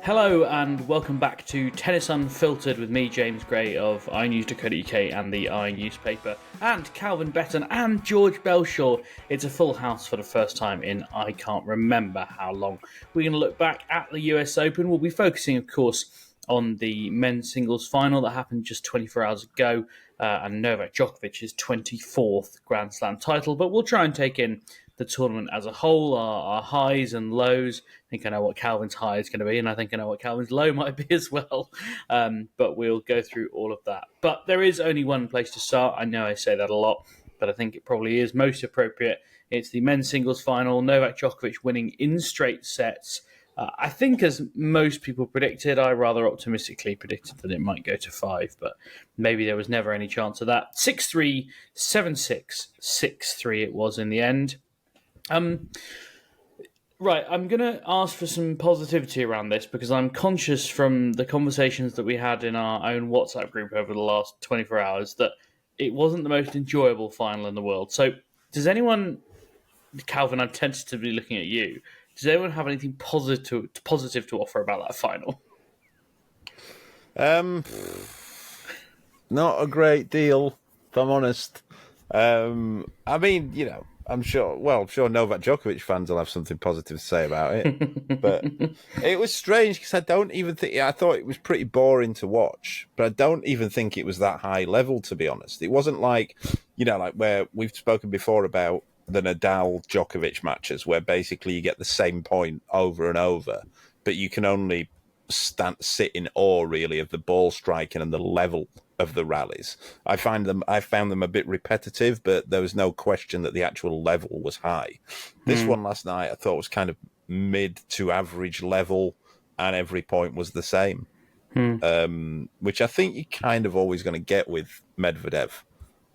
Hello and welcome back to Tennis Unfiltered with me, James Gray of iNews.co.uk and the i newspaper, and Calvin Betton and George Bellshaw. It's a full house for the first time in I can't remember how long. We're going to look back at the US Open. We'll be focusing, of course, on the men's singles final that happened just 24 hours ago and Novak Djokovic's 24th Grand Slam title, but we'll try and take in the tournament as a whole, our highs and lows. I think I know what Calvin's high is going to be, and I think I know what Calvin's low might be as well. But we'll go through all of that. But there is only one place to start. I know I say that a lot, but I think it probably is most appropriate. It's the men's singles final. Novak Djokovic winning in straight sets. I think, as most people predicted, I rather optimistically predicted that it might go to 5, but maybe there was never any chance of that. 6-3, 7-6, 6-3 it was in the end. Right, I'm going to ask for some positivity around this because I'm conscious from the conversations that we had in our own WhatsApp group over the last 24 hours that it wasn't the most enjoyable final in the world. So does anyone, Calvin, I'm tentatively looking at you, does anyone have anything positive to offer about that final? Not a great deal, if I'm honest. I mean, I'm sure Novak Djokovic fans will have something positive to say about it. But it was strange because I thought it was pretty boring to watch, but I don't even think it was that high level, to be honest. It wasn't like where we've spoken before about the Nadal Djokovic matches, where basically you get the same point over and over, but you can only sit in awe, really, of the ball striking and the level of the rallies. I found them a bit repetitive, but there was no question that the actual level was high. This one last night I thought was kind of mid to average level, and every point was the same, which I think you're kind of always going to get with Medvedev,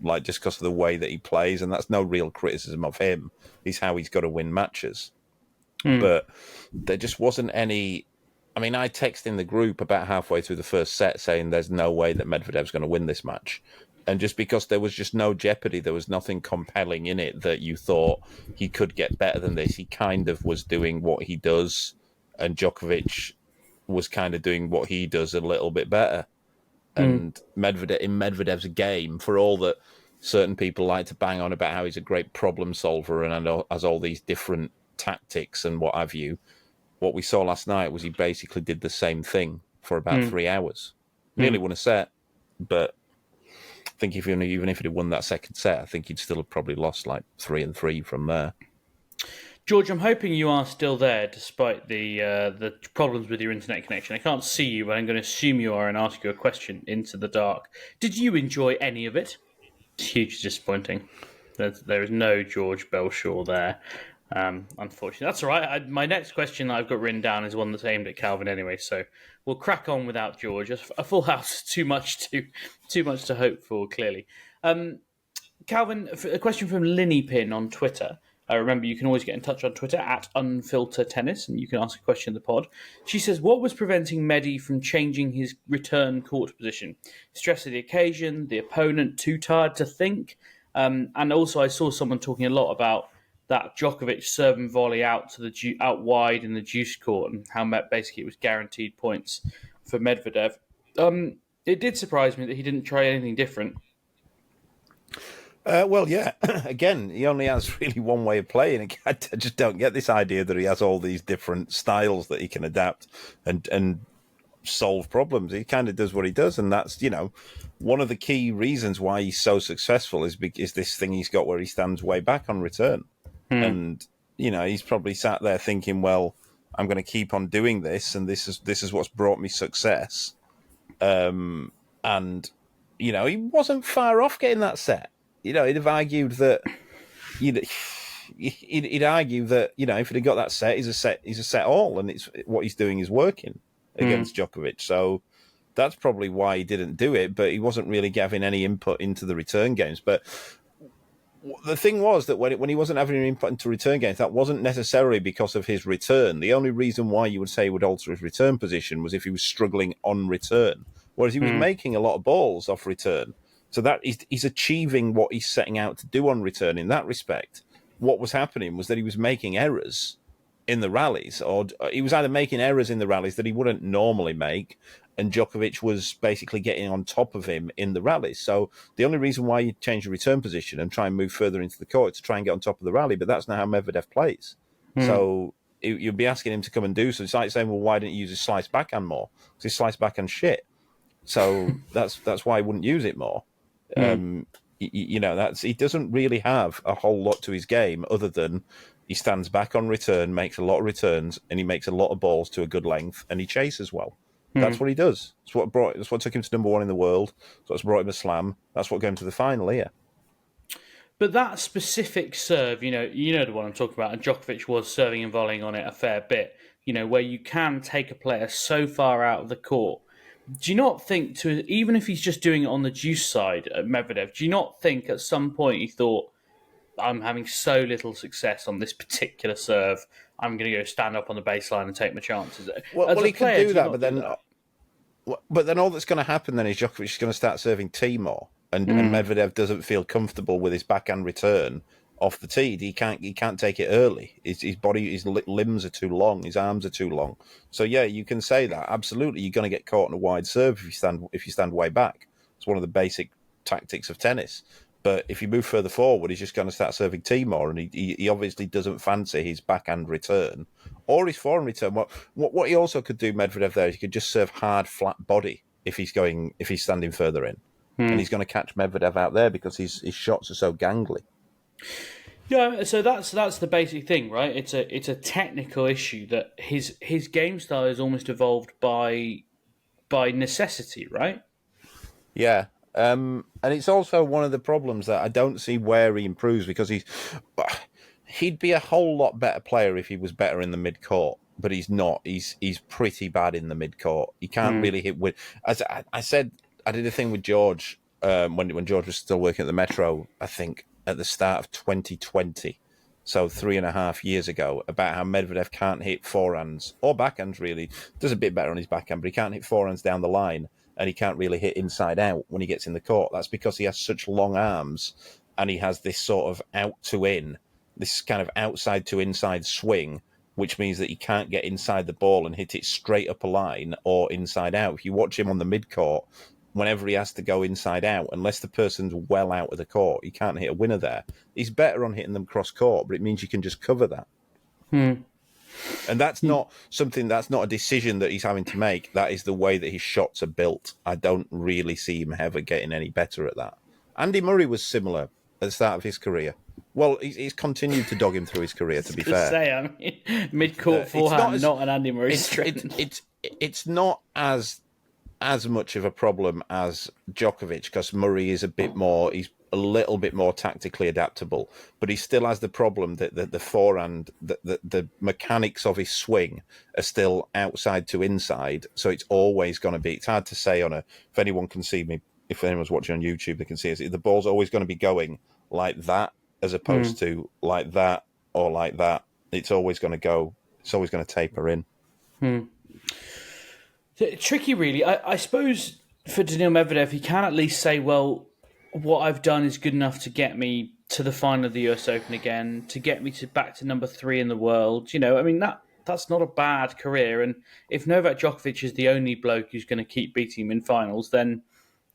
like just because of the way that he plays, and that's no real criticism of him. It's how he's got to win matches. But there just wasn't any. I mean, I texted in the group about halfway through the first set saying there's no way that Medvedev's going to win this match. And just because there was just no jeopardy, there was nothing compelling in it that you thought he could get better than this. He kind of was doing what he does, and Djokovic was kind of doing what he does a little bit better. And Medvedev's game, for all that certain people like to bang on about how he's a great problem solver and has all these different tactics and what have you, what we saw last night was he basically did the same thing for about 3 hours. Nearly won a set, but I think even if he'd have won that second set, I think he'd still have probably lost like 3-3 from there. George, I'm hoping you are still there despite the problems with your internet connection. I can't see you, but I'm going to assume you are and ask you a question into the dark. Did you enjoy any of it? It's hugely disappointing. There is no George Bellshaw there. Unfortunately, that's all right. My next question that I've got written down is one that's aimed at Calvin anyway, so we'll crack on without George. A full house is too much to hope for. Clearly, Calvin, a question from Linny Pin on Twitter. Remember, you can always get in touch on Twitter at @UnfilterTennis, and you can ask a question in the pod. She says, "What was preventing Medi from changing his return court position? Stress of the occasion, the opponent too tired to think, and also I saw someone talking a lot about." That Djokovic serve and volley out wide in the deuce court, and how basically it was guaranteed points for Medvedev. It did surprise me that he didn't try anything different. Well, yeah. Again, he only has really one way of playing. I just don't get this idea that he has all these different styles that he can adapt and solve problems. He kind of does what he does, and that's one of the key reasons why he's so successful is this thing he's got where he stands way back on return. And he's probably sat there thinking, well, I'm going to keep on doing this, and this is what's brought me success. And he wasn't far off getting that set. He'd have argued that he'd argue that if he'd have got that set, he's a set all, and it's what he's doing is working against Djokovic. So that's probably why he didn't do it. But he wasn't really giving any input into the return games. But the thing was that when he wasn't having any input into return games, that wasn't necessarily because of his return. The only reason why you would say he would alter his return position was if he was struggling on return, whereas he was making a lot of balls off return. So that he's achieving what he's setting out to do on return in that respect. What was happening was that he was making errors in the rallies, or he was either making errors in the rallies that he wouldn't normally make, and Djokovic was basically getting on top of him in the rallies. So the only reason why you change your return position and try and move further into the court is to try and get on top of the rally, but that's not how Medvedev plays. So you'd be asking him to come and do so. It's like saying, well, why didn't you use his slice backhand more? Because his slice backhand shit. So that's why I wouldn't use it more. He doesn't really have a whole lot to his game other than he stands back on return, makes a lot of returns, and he makes a lot of balls to a good length, and he chases well. That's what he does. That's what took him to number one in the world. That's what's brought him a slam. That's what got him to the final here. But that specific serve, you know the one I'm talking about, and Djokovic was serving and volleying on it a fair bit, where you can take a player so far out of the court. Do you not think, even if he's just doing it on the juice side at Medvedev, do you not think at some point he thought, I'm having so little success on this particular serve, I'm going to go stand up on the baseline and take my chances? Well, he can do that, but then all that's going to happen then is Djokovic is going to start serving tee more, and Medvedev doesn't feel comfortable with his backhand return off the tee. He can't take it early. His body, his limbs are too long. His arms are too long. So yeah, you can say that absolutely. You're going to get caught in a wide serve if you stand way back. It's one of the basic tactics of tennis. But if you move further forward, he's just going to start serving tee more, and he obviously doesn't fancy his backhand return or his forehand return. What he also could do, Medvedev, there is he could just serve hard, flat body if he's standing further in, and he's going to catch Medvedev out there because his shots are so gangly. Yeah, so that's the basic thing, right? It's a technical issue that his game style is almost evolved by necessity, right? Yeah. And it's also one of the problems that I don't see where he improves, because he'd be a whole lot better player if he was better in the mid-court, but he's not. He's pretty bad in the mid-court. He can't really hit with... As I said, I did a thing with George when George was still working at the Metro, I think, at the start of 2020, so 3.5 years ago, about how Medvedev can't hit forehands or backhands, really. Does a bit better on his backhand, but he can't hit forehands down the line, and he can't really hit inside out when he gets in the court. That's because he has such long arms, and he has this sort of out to in, this kind of outside to inside swing, which means that he can't get inside the ball and hit it straight up a line or inside out. If you watch him on the mid-court, whenever he has to go inside out, unless the person's well out of the court, he can't hit a winner there. He's better on hitting them cross-court, but it means you can just cover that. And that's not something, that's not a decision that he's having to make. That is the way that his shots are built. I don't really see him ever getting any better at that. Andy Murray was similar at the start of his career. Well, he's continued to dog him through his career, to be fair. I mean, mid-court forehand, not an Andy Murray strength. It's not as much of a problem as Djokovic, because Murray is he's a little bit more tactically adaptable, but he still has the problem that the forehand, the mechanics of his swing are still outside to inside. So it's always going to be, it's hard to say if anyone can see me, if anyone's watching on YouTube, they can see it. The ball's always going to be going like that, as opposed to like that or like that. It's always going to taper in. Tricky, really. I suppose for Daniil Medvedev, he can at least say, well, what I've done is good enough to get me to the final of the US Open again, to get me back to number 3 in the world. I mean, that's not a bad career. And if Novak Djokovic is the only bloke who's going to keep beating him in finals, then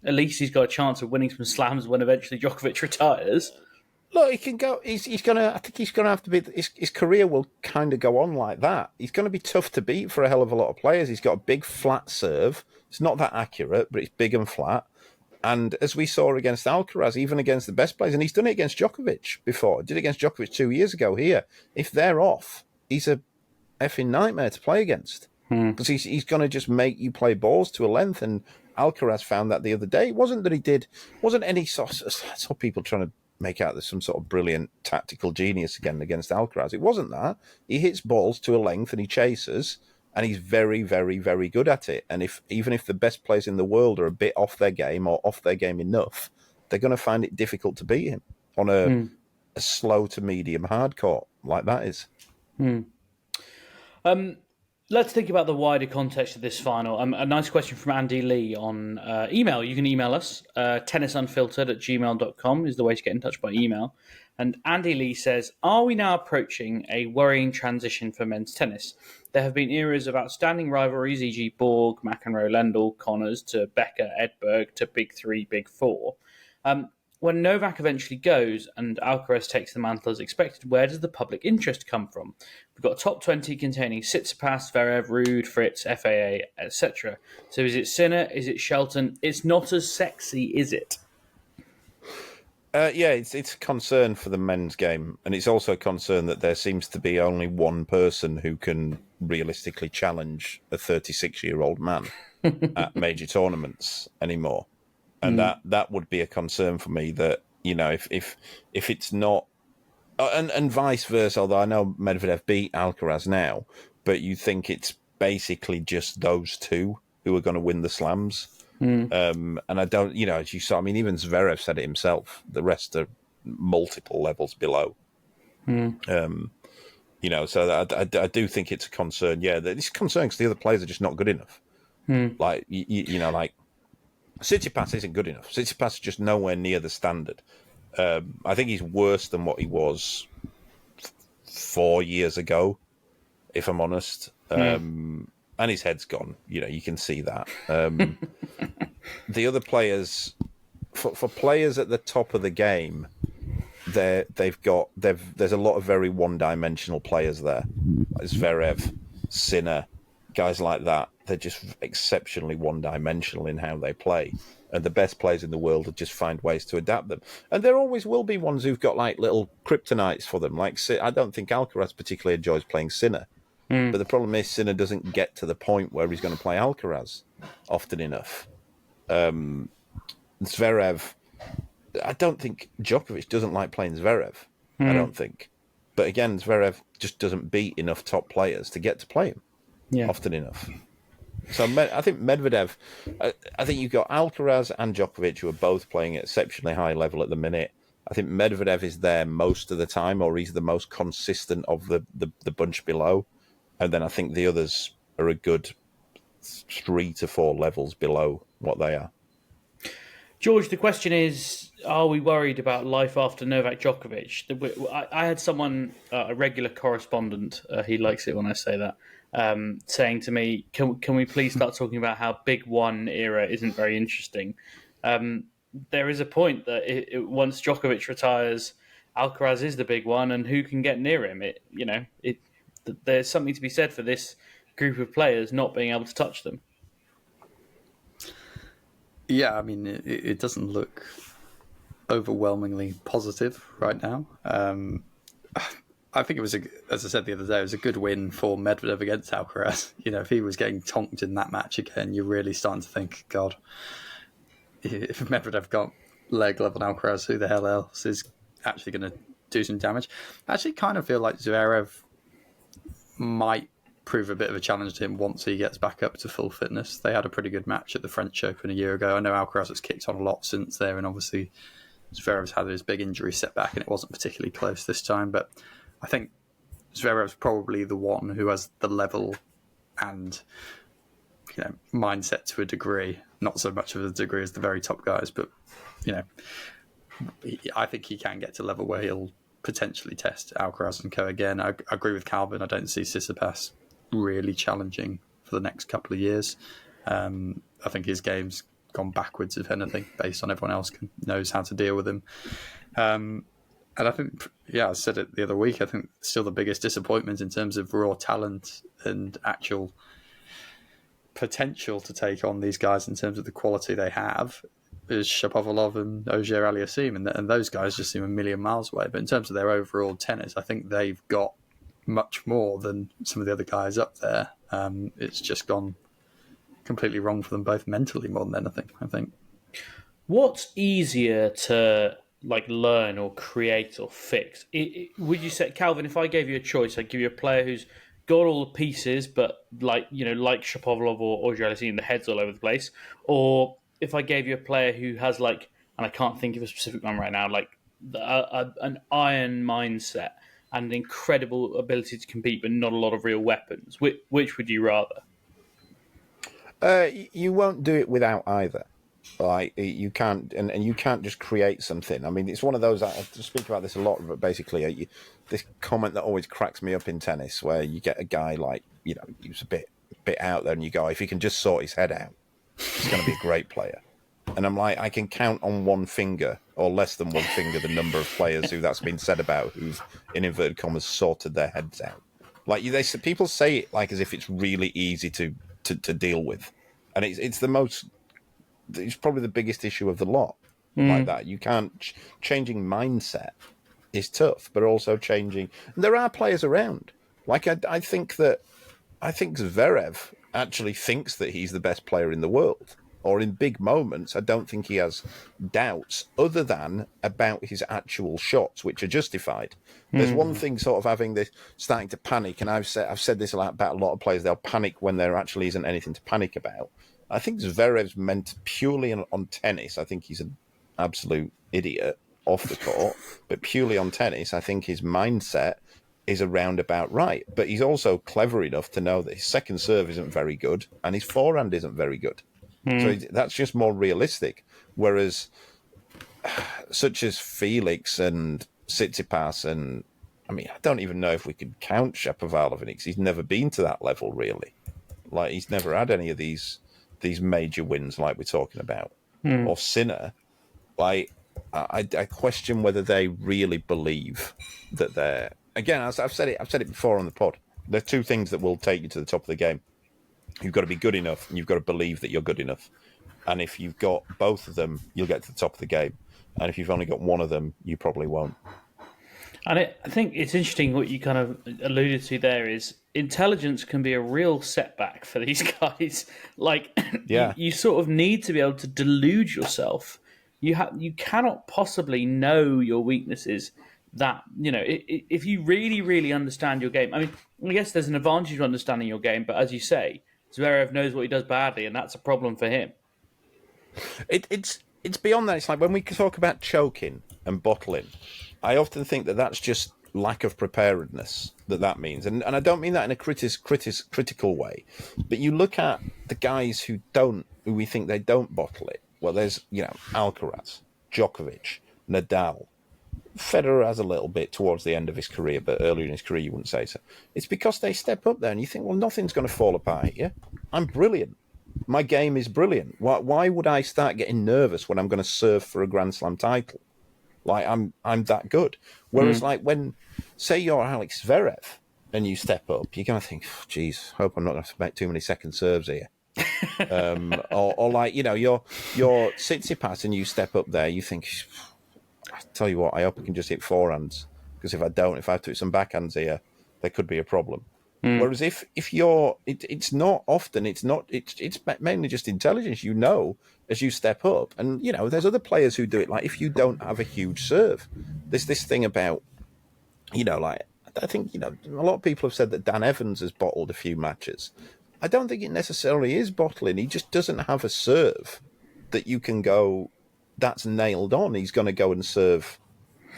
at least he's got a chance of winning some slams when eventually Djokovic retires. Look, he can go. He's gonna. I think he's gonna have to be. His career will kind of go on like that. He's going to be tough to beat for a hell of a lot of players. He's got a big flat serve. It's not that accurate, but it's big and flat. And as we saw against Alcaraz, even against the best players, and he's done it against Djokovic before. Did it against Djokovic 2 years ago here. If they're off, he's a effing nightmare to play against, because he's going to just make you play balls to a length. And Alcaraz found that the other day. It wasn't any sort of, I saw people trying to make out there's some sort of brilliant tactical genius against Alcaraz. It wasn't that. He hits balls to a length and he chases, and he's very, very, very good at it. And even if the best players in the world are a bit off their game or off their game enough, they're going to find it difficult to beat him on a slow to medium hard court like that is. let's think about the wider context of this final. A nice question from Andy Lee on email. You can email us. tennisunfiltered@gmail.com is the way to get in touch by email. And Andy Lee says, are we now approaching a worrying transition for men's tennis? There have been eras of outstanding rivalries, e.g. Borg, McEnroe, Lendl, Connors, to Becker, Edberg, to Big Three, Big Four. When Novak eventually goes and Alcaraz takes the mantle as expected, where does the public interest come from? We've got a top 20 containing Tsitsipas, Zverev, Ruud, Fritz, FAA, etc. So is it Sinner? Is it Shelton? It's not as sexy, is it? Yeah, it's a concern for the men's game, and it's also a concern that there seems to be only one person who can realistically challenge a 36-year-old man at major tournaments anymore. And that would be a concern for me, that, you know, if it's not, and vice versa, although I know Medvedev beat Alcaraz now, but you think it's basically just those two who are going to win the slams. And I don't, you know, as you saw, I mean, even Zverev said it himself, the rest are multiple levels below. You know, so I do think it's a concern. Yeah, it's a concern because the other players are just not good enough. Like, you know, like, Tsitsipas isn't good enough. Tsitsipas is just nowhere near the standard. I think he's worse than what he was 4 years ago, if I'm honest. And his head's gone. You know, you can see that. The other players, for players at the top of the game, there's a lot of very one-dimensional players there. Zverev, Sinner, guys like that. They're just exceptionally one-dimensional in how they play. And the best players in the world will just find ways to adapt them. And there always will be ones who've got like little kryptonites for them. Like, I don't think Alcaraz particularly enjoys playing Sinner. But the problem is Sinner doesn't get to the point where he's going to play Alcaraz often enough. Zverev, I don't think Djokovic doesn't like playing Zverev. I don't think. But again, Zverev just doesn't beat enough top players to get to play him often enough. So I think Medvedev, I think you've got Alcaraz and Djokovic who are both playing at exceptionally high level at the minute. I think Medvedev is there most of the time, or he's the most consistent of the bunch below. And then I think the others are a good 3 to 4 levels below what they are. George, the question is, are we worried about life after Novak Djokovic? I had someone, a regular correspondent, he likes it when I say that, saying to me, can we please start talking about how Big One era isn't very interesting? There is a point that once Djokovic retires, Alcaraz is the big one, and who can get near him? There's something to be said for this group of players not being able to touch them. Yeah, I mean, it doesn't look overwhelmingly positive right now. I think it was, as I said the other day, it was a good win for Medvedev against Alcaraz. You know, if he was getting tonked in that match again, you're really starting to think, God, if Medvedev got leg level on Alcaraz, who the hell else is actually going to do some damage? I actually kind of feel like Zverev might prove a bit of a challenge to him once he gets back up to full fitness. They had a pretty good match at the French Open a year ago. I know Alcaraz has kicked on a lot since there, and obviously Zverev's had his big injury setback, and it wasn't particularly close this time. But I think Zverev's probably the one who has the level and, you know, mindset to a degree, not so much of a degree as the very top guys, but, you know, I think he can get to a level where he'll potentially test Alcaraz and co again. I agree with Calvin. I don't see Tsitsipas really challenging for the next couple of years. I think his game's gone backwards, if anything, based on everyone else knows how to deal with him. And I think, I said it the other week, I think still the biggest disappointment in terms of raw talent and actual potential to take on these guys in terms of the quality they have is Shapovalov and Auger Aliassime, and those guys just seem a million miles away. But in terms of their overall tennis, I think they've got much more than some of the other guys up there. It's just gone completely wrong for them both mentally more than anything, I think. What's easier to learn or create or fix? Would you say, Calvin, if I gave you a choice, I'd give you a player who's got all the pieces, but like Shapovalov or Auger Aliassime, the head's all over the place, or if I gave you a player who has and I can't think of a specific one right now, an iron mindset and an incredible ability to compete, but not a lot of real weapons? Which would you rather? You won't do it without either. Like you can't, and you can't just create something. I mean, it's one of those. I speak about this a lot, but basically, this comment that always cracks me up in tennis, where you get a guy like he's a bit out there, and you go, if he can just sort his head out, he's going to be a great player. And I'm like, I can count on one finger, or less than one finger, the number of players who that's been said about, who've in inverted commas sorted their heads out. Like people say it like as if it's really easy to deal with, and it's the most. It's probably the biggest issue of the lot. Like that, you can't changing mindset is tough, but also changing. And there are players around. Like I think Zverev actually thinks that he's the best player in the world. Or in big moments, I don't think he has doubts other than about his actual shots, which are justified. There's one thing sort of having this, starting to panic, and I've said this about a lot of players, they'll panic when there actually isn't anything to panic about. I think Zverev's meant purely on tennis. I think he's an absolute idiot off the court, but purely on tennis, I think his mindset is around about right. But he's also clever enough to know that his second serve isn't very good and his forehand isn't very good. So that's just more realistic. Whereas such as Felix and Tsitsipas and, I mean, I don't even know if we could count Shapovalov because he's never been to that level, really. Like, he's never had any of these major wins like we're talking about. Or Sinner. Like, I question whether they really believe that they're... Again, as I've said it before on the pod. There are two things that will take you to the top of the game. You've got to be good enough, and you've got to believe that you're good enough. And if you've got both of them, you'll get to the top of the game. And if you've only got one of them, you probably won't. And I think it's interesting what you kind of alluded to there is intelligence can be a real setback for these guys. Like, you sort of need to be able to delude yourself. You cannot possibly know your weaknesses. That, if you really, really understand your game, I mean, I guess there's an advantage to understanding your game, but as you say, Zverev knows what he does badly, and that's a problem for him. It's beyond that. It's like when we talk about choking and bottling, I often think that that's just lack of preparedness that means. And I don't mean that in a critical way, but you look at the guys who we think they don't bottle it. Well, there's, Alcaraz, Djokovic, Nadal. Federer has a little bit towards the end of his career, but earlier in his career you wouldn't say so. It's because they step up there and you think, well, nothing's going to fall apart here. I'm brilliant. My game is brilliant. Why would I start getting nervous when I'm going to serve for a Grand Slam title? Like, I'm that good. Whereas, like, when, say you're Alex Zverev and you step up, you're going to think, geez, hope I'm not going to make too many second serves here. or like, you're Tsitsipas and you step up there, you think... I tell you what, I hope I can just hit forehands, because if I have to hit some backhands here, there could be a problem. Whereas if you're, it's not often, it's mainly just intelligence, as you step up. And, there's other players who do it. Like, if you don't have a huge serve, there's this thing about, like, I think, a lot of people have said that Dan Evans has bottled a few matches. I don't think it necessarily is bottling. He just doesn't have a serve that you can go... That's nailed on. He's going to go and serve,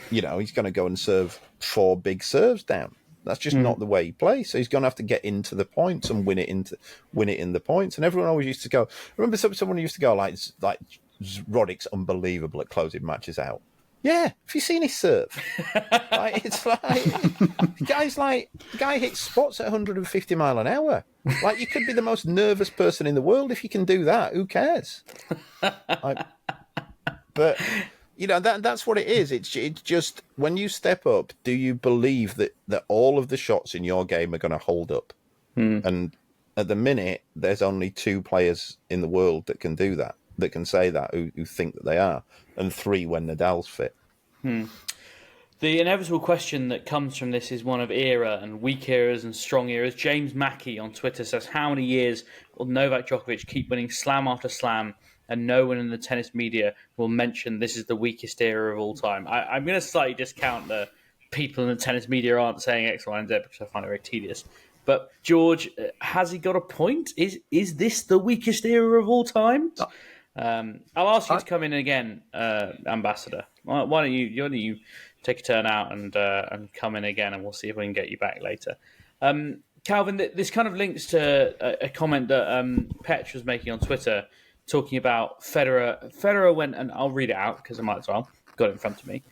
he's going to go and serve 4 big serves down. That's just not the way he plays. So he's going to have to get into the points and win it in the points. And everyone always used to go. I remember someone used to go like Roddick's unbelievable at closing matches out. Yeah, have you seen his serve? It's like the guy hits spots at 150 mile an hour. Like, you could be the most nervous person in the world if you can do that. Who cares? But, that's what it is. It's just, when you step up, do you believe that all of the shots in your game are going to hold up? And at the minute, there's only 2 players in the world that can do that can say that, who think that they are, and 3 when Nadal's fit. The inevitable question that comes from this is one of era and weak eras and strong eras. James Mackey on Twitter says, how many years will Novak Djokovic keep winning slam after slam and no one in the tennis media will mention this is the weakest era of all time? I'm going to slightly discount the people in the tennis media aren't saying X, Y, and Z because I find it very tedious. But George, has he got a point? Is this the weakest era of all time? I'll ask you to come in again, Ambassador. Why don't you take a turn out and come in again, and we'll see if we can get you back later. Calvin, this kind of links to a comment that Petch was making on Twitter, talking about Federer. Federer went, and I'll read it out because I might as well. Got it in front of me.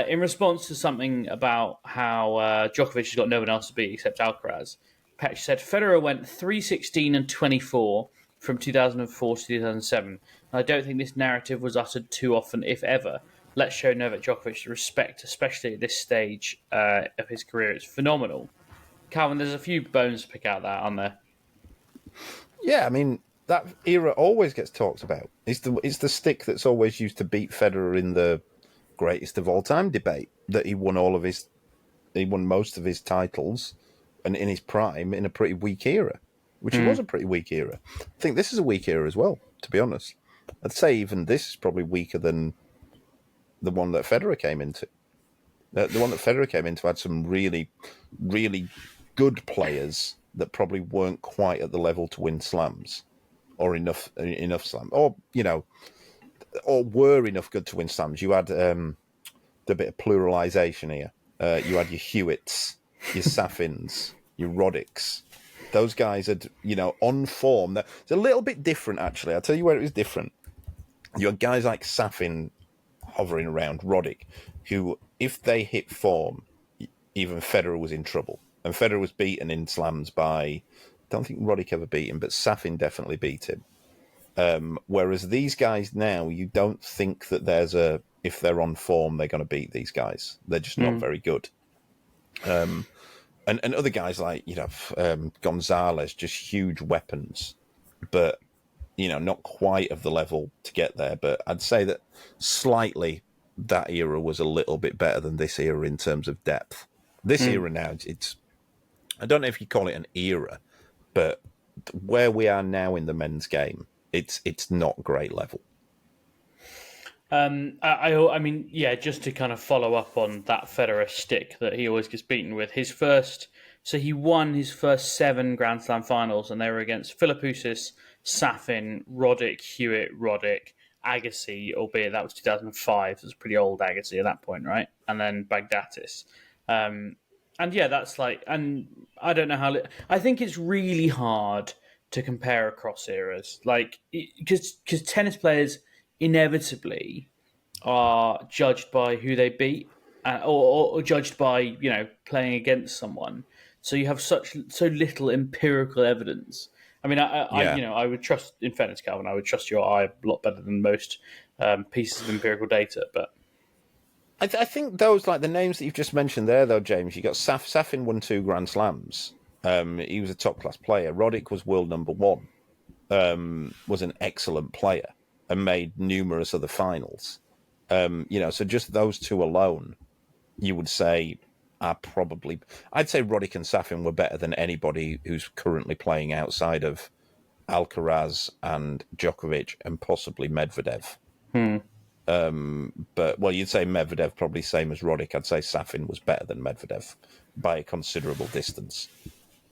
In response to something about how Djokovic has got no one else to beat except Alcaraz, Petch said Federer went 3-16 and 24 from 2004 to 2007. And I don't think this narrative was uttered too often, if ever. Let's show Novak Djokovic the respect, especially at this stage of his career. It's phenomenal. Calvin, there's a few bones to pick out there, aren't there? Yeah, I mean, that era always gets talked about. It's the stick that's always used to beat Federer in the greatest of all time debate, that he won most of his titles and in his prime in a pretty weak era, which it was a pretty weak era. I think this is a weak era as well, to be honest. I'd say even this is probably weaker than the one that Federer came into. The one that Federer came into had some really, really good players that probably weren't quite at the level to win slams, or enough slams, or or were enough good to win slams. You had the bit of pluralization here. You had your Hewitts, your Safins, your Roddics. Those guys had, on form. It's a little bit different, actually. I'll tell you where it was different. You had guys like Safin hovering around, Roddick, who, if they hit form, even Federer was in trouble. And Federer was beaten in slams by, I don't think Roddick ever beat him, but Safin definitely beat him. Whereas these guys now, you don't think that if they're on form, they're going to beat these guys. They're just not very good. And other guys like, Gonzalez, just huge weapons, but, not quite of the level to get there. But I'd say that slightly that era was a little bit better than this era in terms of depth. This era now, I don't know if you call it an era, but where we are now in the men's game, it's not great level. I mean, yeah, just to kind of follow up on that Federer stick that he always gets beaten with. He won his first 7 Grand Slam finals, and they were against Philippoussis, Safin, Roddick, Hewitt, Roddick, Agassi, albeit that was 2005. So it was pretty old Agassi at that point, right? And then Baghdatis. And yeah, that's and I don't know how. I think it's really hard to compare across eras, because tennis players inevitably are judged by who they beat, or judged by playing against someone. So you have so little empirical evidence. I mean, I would trust, in fairness, Calvin, I would trust your eye a lot better than most pieces of empirical data, but. I think those, the names that you've just mentioned there, though, James, you got Safin won 2 Grand Slams. He was a top-class player. Roddick was world number 1, was an excellent player, and made numerous other finals. So just those 2 alone, you would say I'd say Roddick and Safin were better than anybody who's currently playing outside of Alcaraz and Djokovic and possibly Medvedev. But you'd say Medvedev probably same as Roddick. I'd say Safin was better than Medvedev by a considerable distance.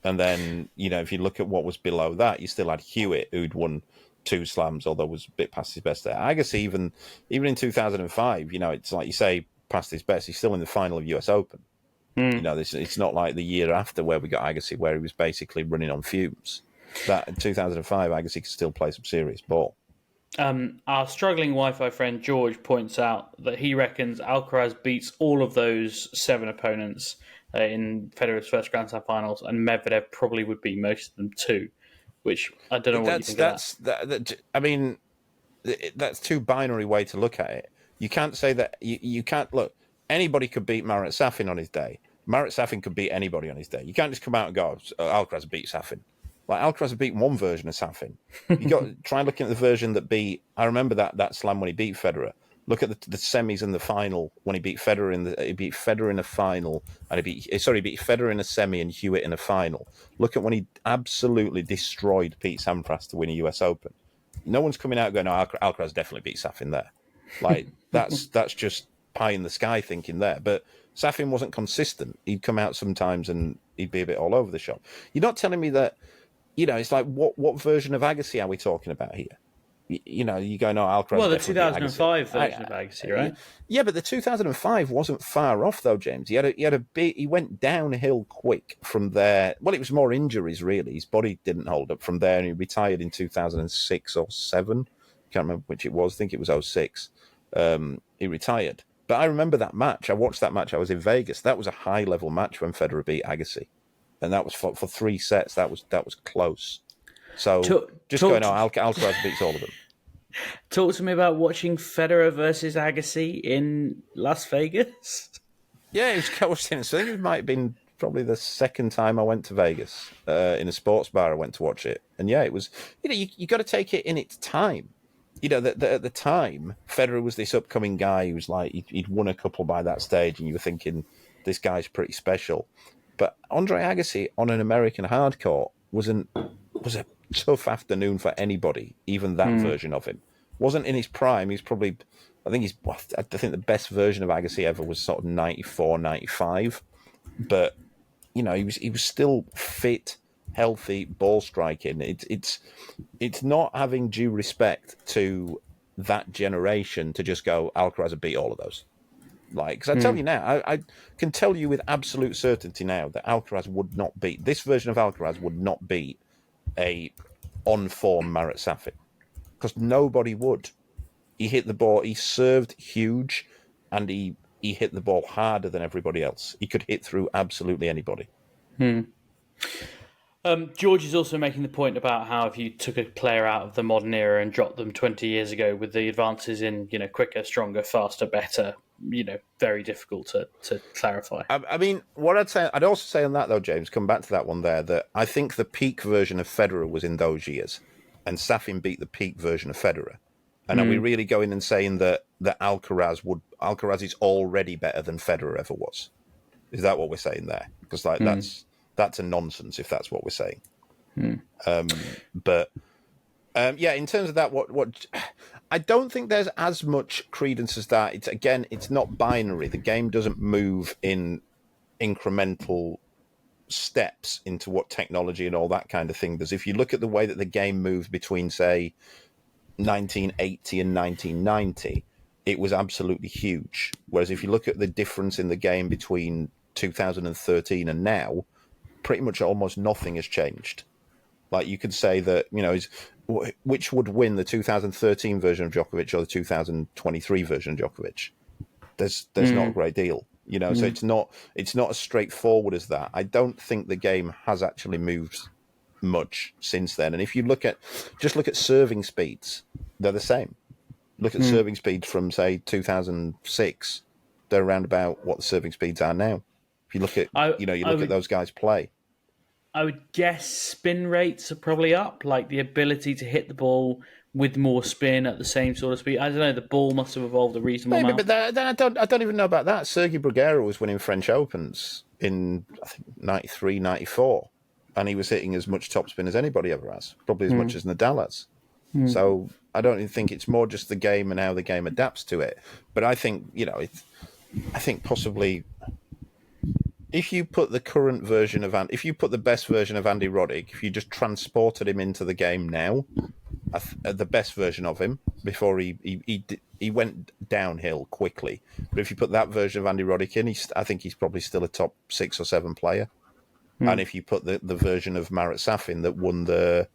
And then, if you look at what was below that, you still had Hewitt, who'd won 2 slams, although was a bit past his best there. Agassi, even in 2005, it's like you say, past his best. He's still in the final of US Open. It's not like the year after where we got Agassi, where he was basically running on fumes. That in 2005, Agassi could still play some serious ball. Our struggling Wi-Fi friend George points out that he reckons Alcaraz beats all of those 7 opponents in Federer's first Grand Slam finals, and Medvedev probably would beat most of them too. Which I don't know what you think of that. I mean, that's too binary way to look at it. You can't say that. You can't look. Anybody could beat Marat Safin on his day. Marat Safin could beat anybody on his day. You can't just come out and go, Alcaraz beat Safin. Alcaraz beat one version of Safin. You got try looking at the version that beat. I remember that slam when he beat Federer. Look at the semis and the final when he beat Federer in a final, and he beat Federer in a semi and Hewitt in a final. Look at when he absolutely destroyed Pete Sampras to win a US Open. No one's coming out going, "No, Alcaraz definitely beat Safin there." That's just pie in the sky thinking there. But Safin wasn't consistent. He'd come out sometimes and he'd be a bit all over the shop. You're not telling me that. It's like what version of Agassi are we talking about here? you know, you go, no, Alcaraz. Well, the definitely beat 2005 Agassi. version of Agassi, right? Yeah, but the 2005 wasn't far off though, James. He went downhill quick from there. Well, it was more injuries really. His body didn't hold up from there, and he retired in 2006 or 7. Can't remember which it was. I think it was '06. He retired. But I remember that match. I watched that match. I was in Vegas. That was a high level match when Federer beat Agassi, and that was for 3 sets. That was close. So Alcaraz beats all of them. Talk to me about watching Federer versus Agassi in Las Vegas. Yeah, it was I think it might have been probably the second time I went to Vegas in a sports bar. I went to watch it, and yeah, it was. You know, you got to take it in its time. You know, at the time, Federer was this upcoming guy who was like he'd won a couple by that stage, and you were thinking this guy's pretty special. But Andre Agassi on an American hard court was a tough afternoon for anybody. Even that version of him wasn't in his prime. He's probably, I think the best version of Agassi ever was sort of 94, 95. But you know, he was still fit, healthy, ball striking. It's not having due respect to that generation to just go Alcaraz would beat all of those. Like, because I tell you now, I can tell you with absolute certainty now that Alcaraz would not beat this version of Alcaraz would not beat a on form Marat Safin, because nobody would. He hit the ball. He served huge, and he hit the ball harder than everybody else. He could hit through absolutely anybody. George is also making the point about how if you took a player out of the modern era and dropped them 20 years ago with the advances in, you know, quicker, stronger, faster, better, you know, very difficult to clarify. I mean, what I'd also say on that though, James, come back to that one there, that I think the peak version of Federer was in those years, and Safin beat the peak version of Federer. And are we really going and saying that Alcaraz is already better than Federer ever was? Is that what we're saying there? Because that's a nonsense if that's what we're saying. Yeah, in terms of that, what I don't think there's as much credence as that. It's not binary. The game doesn't move in incremental steps into what technology and all that kind of thing does. If you look at the way that the game moved between, say, 1980 and 1990, it was absolutely huge. Whereas if you look at the difference in the game between 2013 and now, pretty much almost nothing has changed. Like, you could say that, you know, which would win, the 2013 version of Djokovic or the 2023 version of Djokovic? There's not a great deal, you know. So it's not as straightforward as that. I don't think the game has actually moved much since then. And if you look at serving speeds, they're the same. Look at serving speeds from, say, 2006. They're around about what the serving speeds are now. If you look at at those guys play. I would guess spin rates are probably up, like the ability to hit the ball with more spin at the same sort of speed. I don't know, the ball must have evolved a reasonable amount. But I don't even know about that. Sergei Bruguera was winning French Opens in, I think, 93, 94, and he was hitting as much topspin as anybody ever has, probably as much as Nadal has. So I don't even think it's more just the game and how the game adapts to it. But I think, you know, I think possibly, if you put the current version of if you put the best version of Andy Roddick, if you just transported him into the game now, the best version of him before he went downhill quickly. But if you put that version of Andy Roddick in, I think he's probably still a top 6 or 7 player. And if you put the version of Marat Safin that won the,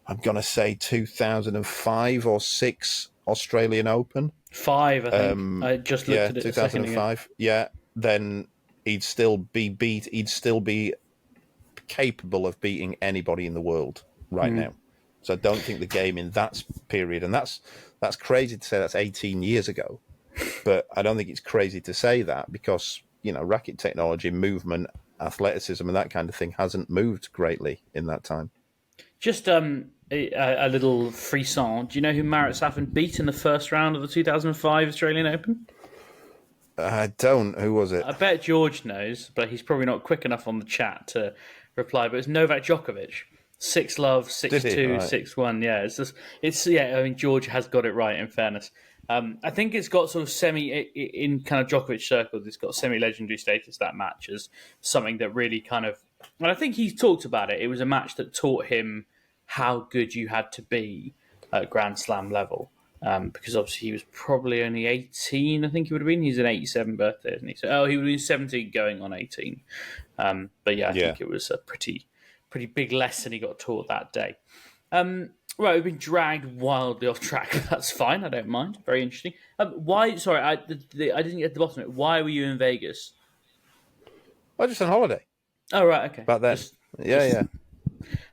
I'm gonna say 2005 or 6 Australian Open, 5, I think. I just looked at it 2005. Yeah, then he'd still be He'd still be capable of beating anybody in the world right now. So I don't think the game in that period, and that's crazy to say, that's 18 years ago, but I don't think it's crazy to say that, because, you know, racket technology, movement, athleticism, and that kind of thing hasn't moved greatly in that time. Just a little frisson. Do you know who Marat Safin beat in the first round of the 2005 Australian Open? I don't. Who was it? I bet George knows, but he's probably not quick enough on the chat to reply. But it's Novak Djokovic. 6-love, 6-2, 6-1. Yeah, I mean, George has got it right, in fairness. I think it's got sort of in kind of Djokovic circles, it's got semi-legendary status, that match, as something that really kind of, and I think he's talked about it. It was a match that taught him how good you had to be. at Grand Slam level. Because obviously he was probably only 18, I think he would have been. He's an 87 birthday, isn't he? So, he would have been 17 going on 18. But yeah, I Yeah. think it was a pretty big lesson he got taught that day. Right, we've been dragged wildly off track. That's fine. I don't mind. Very interesting. Why? Sorry, I didn't get to the bottom of it. Why were you in Vegas? I was just on holiday Oh, right, okay. back then. Yeah.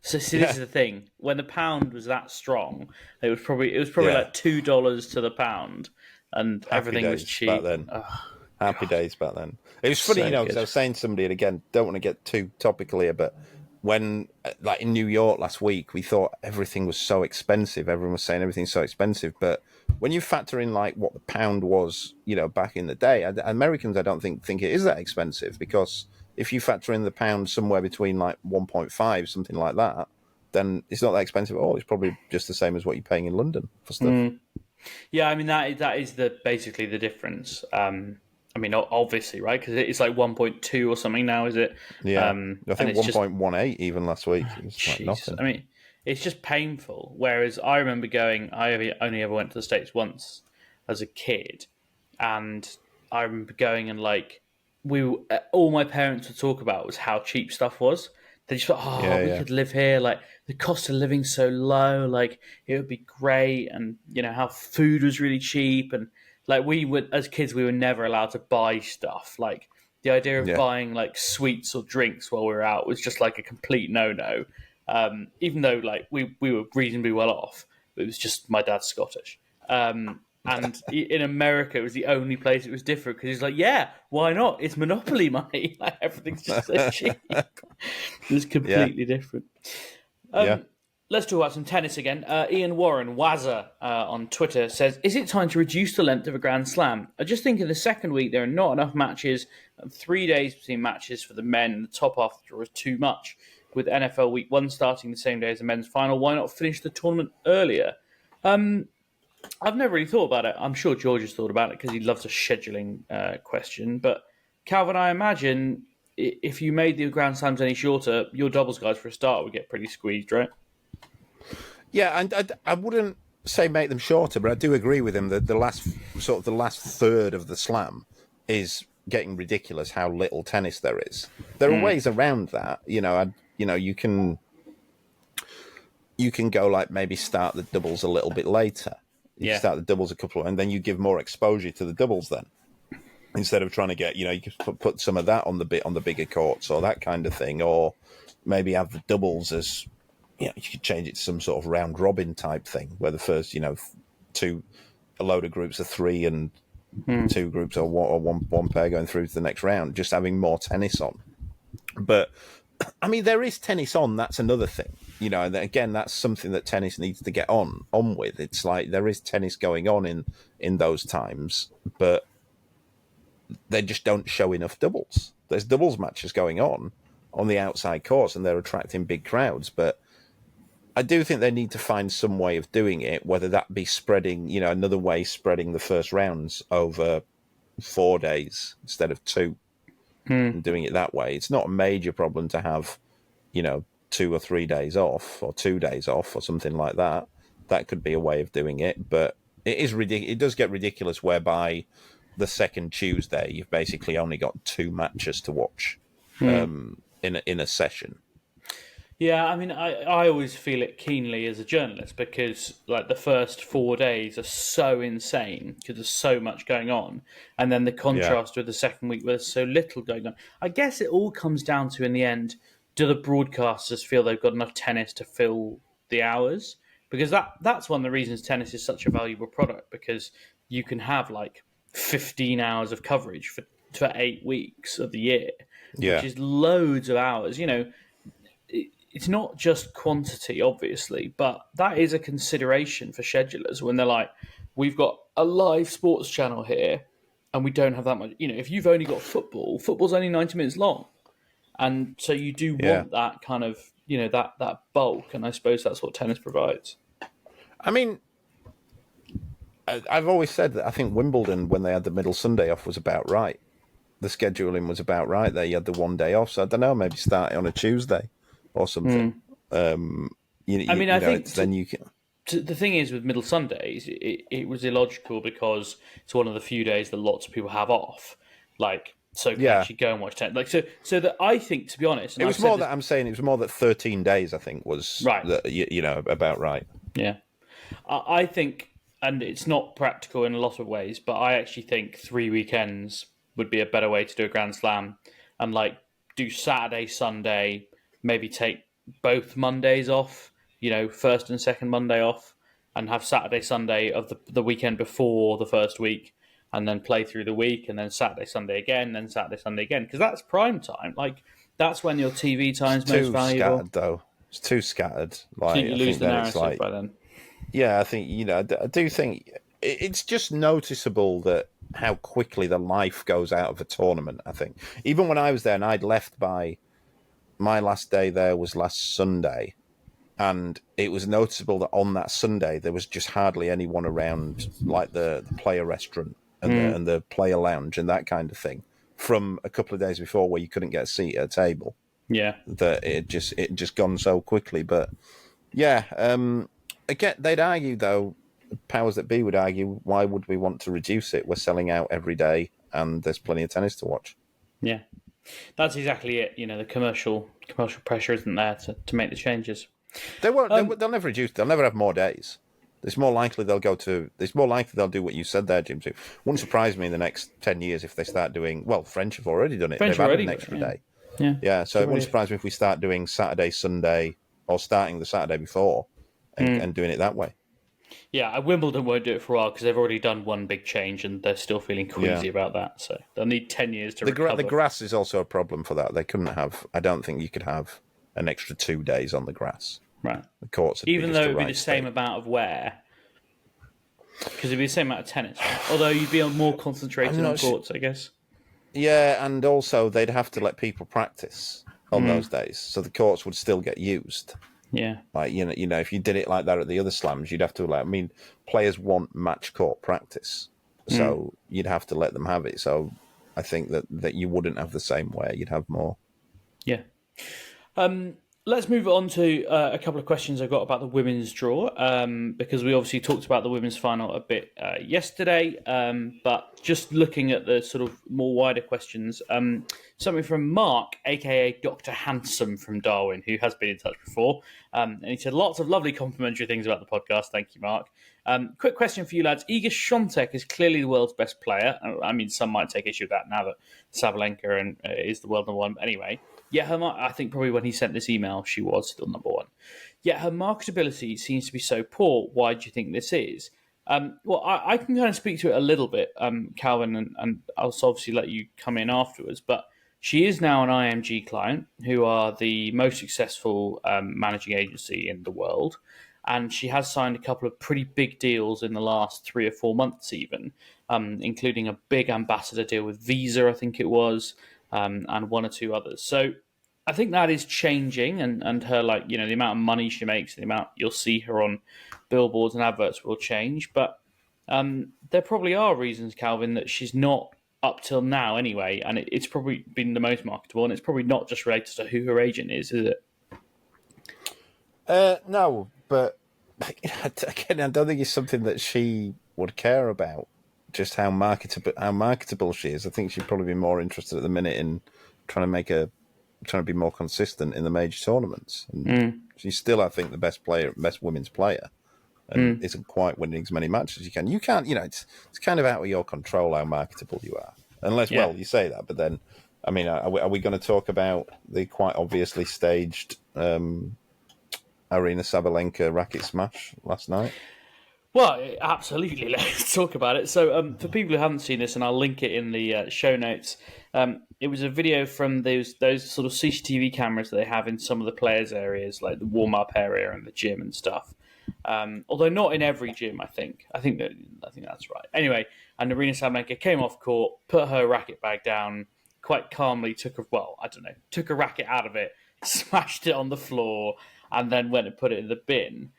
So see, this is the thing. When the pound was that strong, it was probably Yeah. like $2 to the pound, and everything was days cheap. back then. Oh, Happy days back then. It was funny, So because good. I was saying to somebody, and again, don't want to get too topical here, but when, like in New York last week, we thought everything was so expensive. Everyone was saying everything's so expensive, but when you factor in like what the pound was, back in the day, Americans, I don't think it is that expensive, because if you factor in the pound somewhere between like 1.5, something like that, then it's not that expensive at all. It's probably just the same as what you're paying in London for stuff. Yeah, I mean that is basically the difference. I mean, obviously, right? Because it's like 1.2 or something now, is it? Yeah, I and think it's just 1.18 even last week. It was like Jeez. nothing. I mean, it's just painful. Whereas I remember going, only ever went to the States once as a kid, and I remember going and like all my parents would talk about was how cheap stuff was. They just thought, we could live here. Like the cost of living so low, like it would be great, and how food was really cheap, and like we would as kids we were never allowed to buy stuff. Like the idea of Yeah. buying like sweets or drinks while we were out was just like a complete no. Even though like we were reasonably well off, it was just my dad's Scottish. And in America, it was the only place it was different because he's like, yeah, why not? It's monopoly money. Like everything's just so cheap. It was completely different. Yeah. Let's talk about some tennis again. Ian Warren, Wazza, on Twitter says, is it time to reduce the length of a Grand Slam? I just think in the second week there are not enough matches, and 3 days between matches for the men, and the top half of the draw is too much. With NFL Week 1 starting the same day as the men's final, why not finish the tournament earlier? I've never really thought about it. I'm sure George has thought about it because he loves a scheduling question. But Calvin, I imagine if you made the Grand Slams any shorter, your doubles guys for a start would get pretty squeezed, right? Yeah, and I wouldn't say make them shorter, but I do agree with him that the last third of the slam is getting ridiculous. How little tennis there is. There are ways around that. You can go like maybe start the doubles a little bit later. You start the doubles a couple, and then you give more exposure to the doubles. Then instead of trying to get, you can put some of that on the bigger courts or that kind of thing, or maybe have the doubles as. You could change it to some sort of round robin type thing where the first, a load of groups of three and two groups or one pair going through to the next round, just having more tennis on. But I mean, there is tennis on. That's another thing, and again, that's something that tennis needs to get on with. It's like there is tennis going on in those times, but they just don't show enough doubles. There's doubles matches going on the outside courts, and they're attracting big crowds, but I do think they need to find some way of doing it, whether that be spreading, another way, spreading the first rounds over 4 days instead of 2 and doing it that way. It's not a major problem to have, 2 or 3 days off or 2 days off or something like that. That could be a way of doing it, but it does get ridiculous whereby the second Tuesday, you've basically only got 2 matches to watch in a session. Yeah, I mean, I always feel it keenly as a journalist because, like, the first 4 days are so insane because there's so much going on. And then the contrast with the second week where there's so little going on. I guess it all comes down to, in the end, do the broadcasters feel they've got enough tennis to fill the hours? Because that's one of the reasons tennis is such a valuable product, because you can have, like, 15 hours of coverage for 8 weeks of the year, which is loads of hours, It's not just quantity, obviously, but that is a consideration for schedulers when they're like, we've got a live sports channel here and we don't have that much. If you've only got football's only 90 minutes long. And so you do want that kind of, that bulk. And I suppose that's what tennis provides. I mean, I've always said that I think Wimbledon, when they had the middle Sunday off, was about right. The scheduling was about right there. You had the 1 day off. So I don't know, maybe start it on a Tuesday or something. I think then you can. the thing is with middle Sundays, it was illogical because it's one of the few days that lots of people have off. Like, so can Yeah. actually go and watch 10. Like, so that I think, to be honest, and It I've was said more this- that I'm saying it was more that 13 days, I think, was Right. about right. Yeah. I think, and it's not practical in a lot of ways, but I actually think 3 weekends would be a better way to do a Grand Slam. And like do Saturday, Sunday, maybe take both Mondays off, first and second Monday off, and have Saturday, Sunday of the weekend before the first week, and then play through the week, and then Saturday, Sunday again, then Saturday, Sunday again. Because that's prime time. Like, that's when your TV time's most Too valuable. scattered, though. It's too scattered. Like, I think you lose the then it's narrative like, by then. yeah, I think, I do think it's just noticeable that how quickly the life goes out of a tournament, I think. Even when I was there and I'd left by my last day there was last Sunday, and it was noticeable that on that Sunday there was just hardly anyone around, like the player restaurant and the player lounge and that kind of thing, from a couple of days before where you couldn't get a seat at a table. Yeah. That it just gone so quickly. But yeah, again, they'd argue though, powers that be would argue, why would we want to reduce it? We're selling out every day, and there's plenty of tennis to watch. Yeah. That's exactly it. The commercial pressure isn't there to make the changes. They won't. They'll never reduce. They'll never have more days. It's more likely they'll go to. It's more likely they'll do what you said there, Jim. It wouldn't surprise me in the next 10 years if they start doing. Well, French have already done it. French They've added already an do it, extra yeah. day. Yeah. So it wouldn't surprise me if we start doing Saturday, Sunday, or starting the Saturday before and doing it that way. Yeah, Wimbledon won't do it for a while because they've already done one big change and they're still feeling queasy about that. So they'll need 10 years to recover. The grass is also a problem for that. They couldn't have. I don't think you could have an extra 2 days on the grass. Right. The courts, would Even be though just it would be right the same state. amount of wear. Because it'd be the same amount of tennis. Right? Although you'd be more concentrated on courts, I guess. Yeah, and also they'd have to let people practice on those days, so the courts would still get used. Yeah. Like if you did it like that at the other slams, you'd have to players want match court practice, so you'd have to let them have it. So I think that you wouldn't have the same way. You'd have more. Yeah. Let's move on to a couple of questions I got about the women's draw, because we obviously talked about the women's final a bit yesterday, but just looking at the sort of more wider questions, something from Mark, aka Dr. Handsome from Darwin, who has been in touch before, and he said lots of lovely complimentary things about the podcast. Thank you, Mark. Quick question for you lads. Iga Swiatek is clearly the world's best player. I mean, some might take issue with that now that Sabalenka is the world number one. But anyway, yet I think probably when he sent this email, she was still number one. Yet her marketability seems to be so poor. Why do you think this is? Well, I can kind of speak to it a little bit, Calvin, and I'll obviously let you come in afterwards. But she is now an IMG client, who are the most successful managing agency in the world. And she has signed a couple of pretty big deals in the last 3 or 4 months even, including a big ambassador deal with Visa, I think it was, and 1 or 2 others. So I think that is changing, and her, the amount of money she makes, the amount you'll see her on billboards and adverts will change. But there probably are reasons, Calvin, that she's not up till now anyway, and it's probably been the most marketable, and it's probably not just related to who her agent is it? No, but again, I don't think it's something that she would care about. Just how marketable she is. I think she'd probably be more interested at the minute in trying to be more consistent in the major tournaments. And she's still, I think, the best women's player, and isn't quite winning as many matches as you can. You can't, it's kind of out of your control how marketable you are, unless well, you say that, but then, I mean, are we going to talk about the quite obviously staged Arina Sabalenka racket smash last night? Well, absolutely. Let's talk about it. So, for people who haven't seen this, and I'll link it in the show notes, it was a video from those sort of CCTV cameras that they have in some of the players' areas, like the warm-up area and the gym and stuff. Although not in every gym, I think. I think that's right. Anyway, and Arina Sabalenka came off court, put her racket bag down, quite calmly took a racket out of it, smashed it on the floor, and then went and put it in the bin.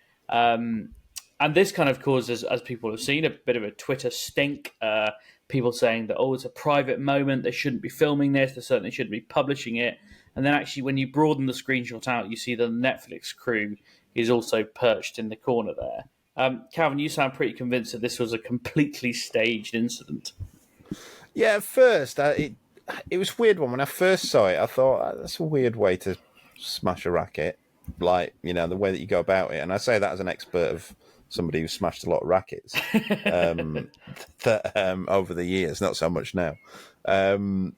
And this kind of causes, as people have seen, a bit of a Twitter stink. People saying that, it's a private moment. They shouldn't be filming this. They certainly shouldn't be publishing it. And then actually, when you broaden the screenshot out, you see the Netflix crew is also perched in the corner there. Calvin, you sound pretty convinced that this was a completely staged incident. Yeah, at first, it was a weird one. When I first saw it, I thought, that's a weird way to smash a racket. Like, the way that you go about it. And I say that as an expert of somebody who's smashed a lot of rackets over the years, not so much now. And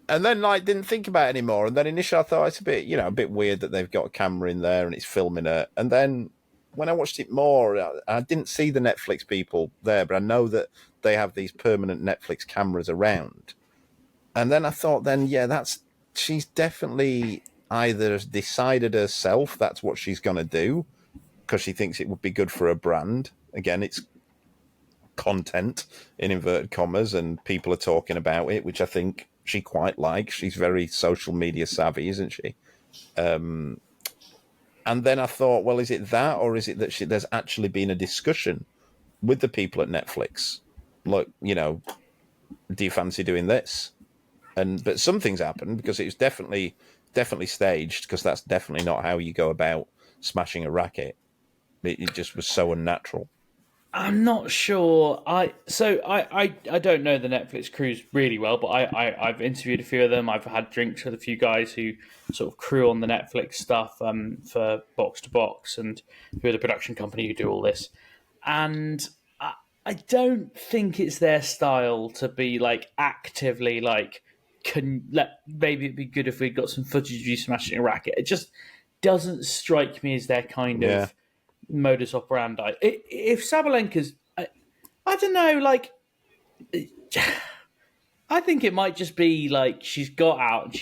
then, didn't think about it anymore. And then initially I thought it's a bit weird that they've got a camera in there and it's filming her. And then when I watched it more, I didn't see the Netflix people there, but I know that they have these permanent Netflix cameras around. And then I thought, she's definitely either decided herself that's what she's going to do because she thinks it would be good for her brand. Again, it's content in inverted commas, and people are talking about it, which I think she quite likes. She's very social media savvy, isn't she? And then I thought, well, is it that, or is it that there's actually been a discussion with the people at Netflix? Look, do you fancy doing this? But some things happened because it was definitely staged, because that's definitely not how you go about smashing a racket. It just was so unnatural. I'm not sure. I don't know the Netflix crews really well, but I've interviewed a few of them. I've had drinks with a few guys who sort of crew on the Netflix stuff for Box to Box, and who are the production company who do all this. And I don't think it's their style to be actively maybe it'd be good if we got some footage of you smashing a racket. It just doesn't strike me as their kind of modus operandi. If Sabalenka's, I don't know, I think it might just be she's got out and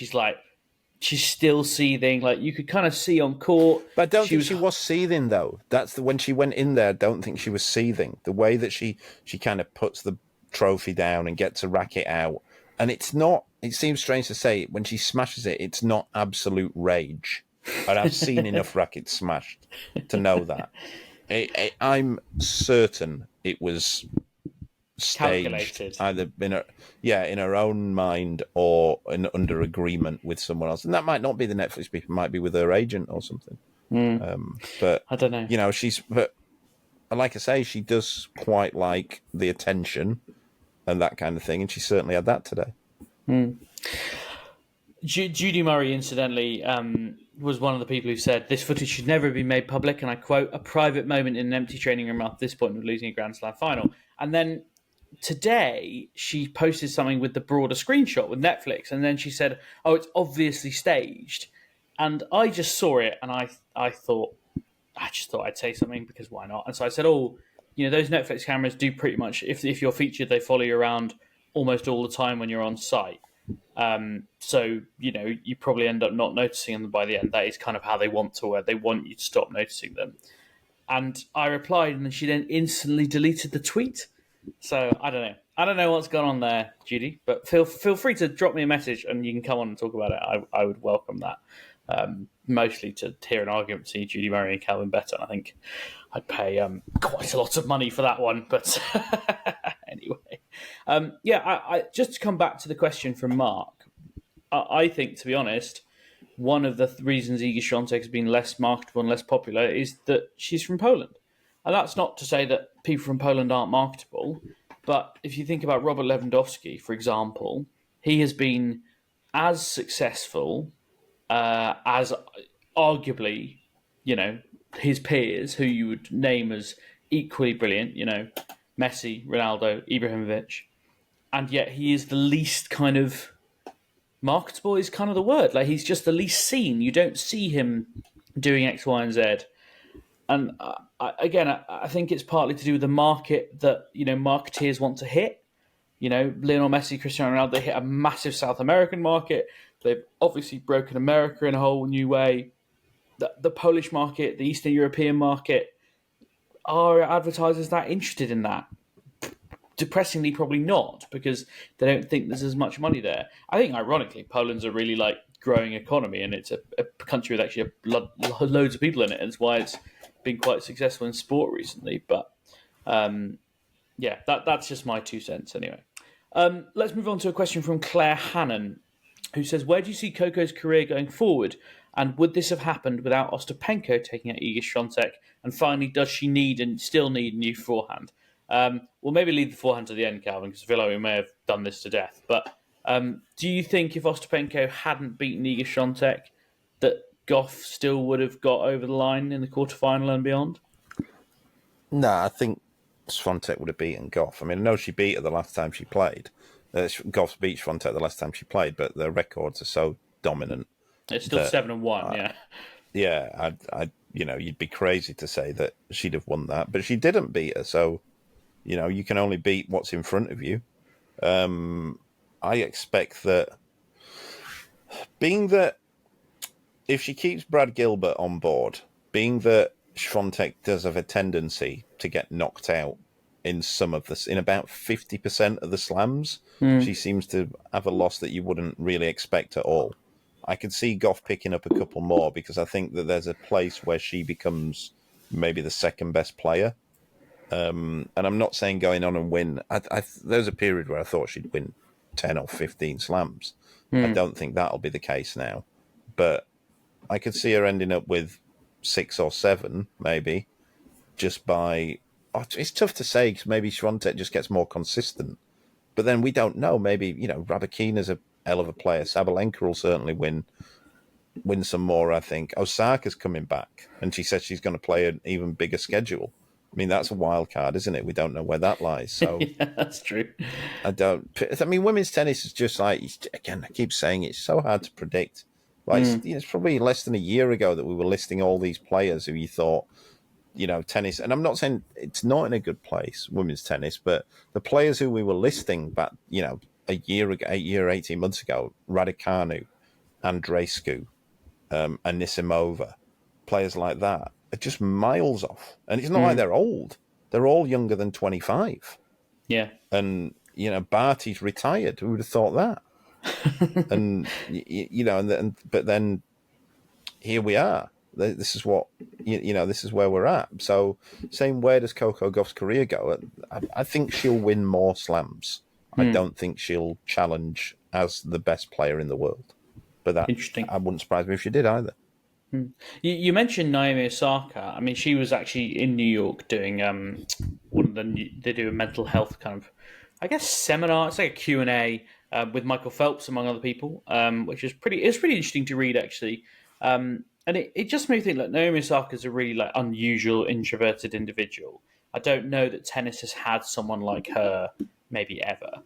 she's still seething. You could kind of see on court. But I don't think she was seething, though. When she went in there, I don't think she was seething. The way that she kind of puts the trophy down and gets a racket out. And it's not, it seems strange to say, when she smashes it, it's not absolute rage. And I've seen enough rackets smashed to know that. I'm certain it was staged, calculated, either in her own mind or under agreement with someone else. And that might not be the Netflix people, it might be with her agent or something. But I don't know. But like I say, she does quite like the attention and that kind of thing, and she certainly had that today. Judy Murray, incidentally, was one of the people who said this footage should never be made public, and I quote, "a private moment in an empty training room at this point of losing a Grand Slam final." And then today she posted something with the broader screenshot with Netflix, and then she said, "Oh, it's obviously staged." And I just saw it, and I just thought I'd say something, because why not? And so I said, "Oh, those Netflix cameras do pretty much, if you're featured, they follow you around almost all the time when you're on site. So, you probably end up not noticing them by the end. That is kind of how they want to work. They want you to stop noticing them." And I replied, and she then instantly deleted the tweet. So I don't know. I don't know what's gone on there, Judy, but feel free to drop me a message and you can come on and talk about it. I would welcome that. Mostly to hear an argument between Judy Murray and Calvin Betton. I think I'd pay quite a lot of money for that one. But anyway, I just to come back to the question from Mark, I think, to be honest, one of the reasons Iga Swiatek has been less marketable and less popular is that she's from Poland. And that's not to say that people from Poland aren't marketable, but if you think about Robert Lewandowski, for example, he has been as successful as arguably, his peers, who you would name as equally brilliant, Messi, Ronaldo, Ibrahimovic, and yet he is the least kind of marketable, is kind of the word. He's just the least seen. You don't see him doing X, Y, and Z. And I think it's partly to do with the market that, marketeers want to hit. Lionel Messi, Cristiano Ronaldo, they hit a massive South American market. They've obviously broken America in a whole new way. The Polish market, the Eastern European market, are advertisers that interested in that? Depressingly, probably not, because they don't think there's as much money there. I think, ironically, Poland's a really growing economy, and it's a country with actually loads of people in it. And it's why it's been quite successful in sport recently. But that's just my 2 cents anyway. Let's move on to a question from Claire Hannon, who says, "Where do you see Coco's career going forward? And would this have happened without Ostapenko taking out Iga Swiatek? And finally, does she need and still need a new forehand? We'll maybe leave the forehand to the end, Calvin, because I feel like we may have done this to death. But do you think if Ostapenko hadn't beaten Iga Swiatek, that Gauff still would have got over the line in the quarterfinal and beyond? No, I think Swiatek would have beaten Gauff. I mean, I know she beat her the last time she played. Gauff beat Swiatek the last time she played, but their records are so dominant. It's still 7-1, yeah. Yeah, you'd be crazy to say that she'd have won that, but she didn't beat her. So, you can only beat what's in front of you. I expect that, being that if she keeps Brad Gilbert on board, being that Swiatek does have a tendency to get knocked out in in about 50% of the slams. She seems to have a loss that you wouldn't really expect at all. I could see Gauff picking up a couple more because I think that there's a place where she becomes maybe the second best player. And I'm not saying going on and win. There's a period where I thought she'd win 10 or 15 slams. I don't think that'll be the case now. But I could see her ending up with 6 or 7, maybe, just by... it's tough to say because maybe Swiatek just gets more consistent. But then we don't know. Maybe, Rabakina's a hell of a player. Sabalenka will certainly win some more, I think. Osaka's coming back, and she says she's going to play an even bigger schedule. I mean, that's a wild card, isn't it? We don't know where that lies. So Yeah, that's true. Women's tennis is just like, again, I keep saying it's so hard to predict. Like, it's probably less than a year ago that we were listing all these players who you thought, tennis, and I'm not saying it's not in a good place, women's tennis, but the players who we were listing back, a year ago, 18 months ago, Raducanu, Andreescu, Anisimova, players like that, are just miles off. And it's not like they're old. They're all younger than 25. Yeah. And, Barty's retired. Who would have thought that? And, but then here we are. This is what, this is where we're at. So, saying where does Coco Gauff's career go? I think she'll win more slams. I don't think she'll challenge as the best player in the world. But that, Interesting. I wouldn't surprise me if she did either. You mentioned Naomi Osaka. I mean, she was actually in New York doing they do a mental health kind of, I guess, seminar. It's like a Q&A with Michael Phelps, among other people, which is pretty interesting to read, actually. And it just made me think, like, Naomi Osaka is a really unusual, introverted individual. I don't know that tennis has had someone like her maybe ever.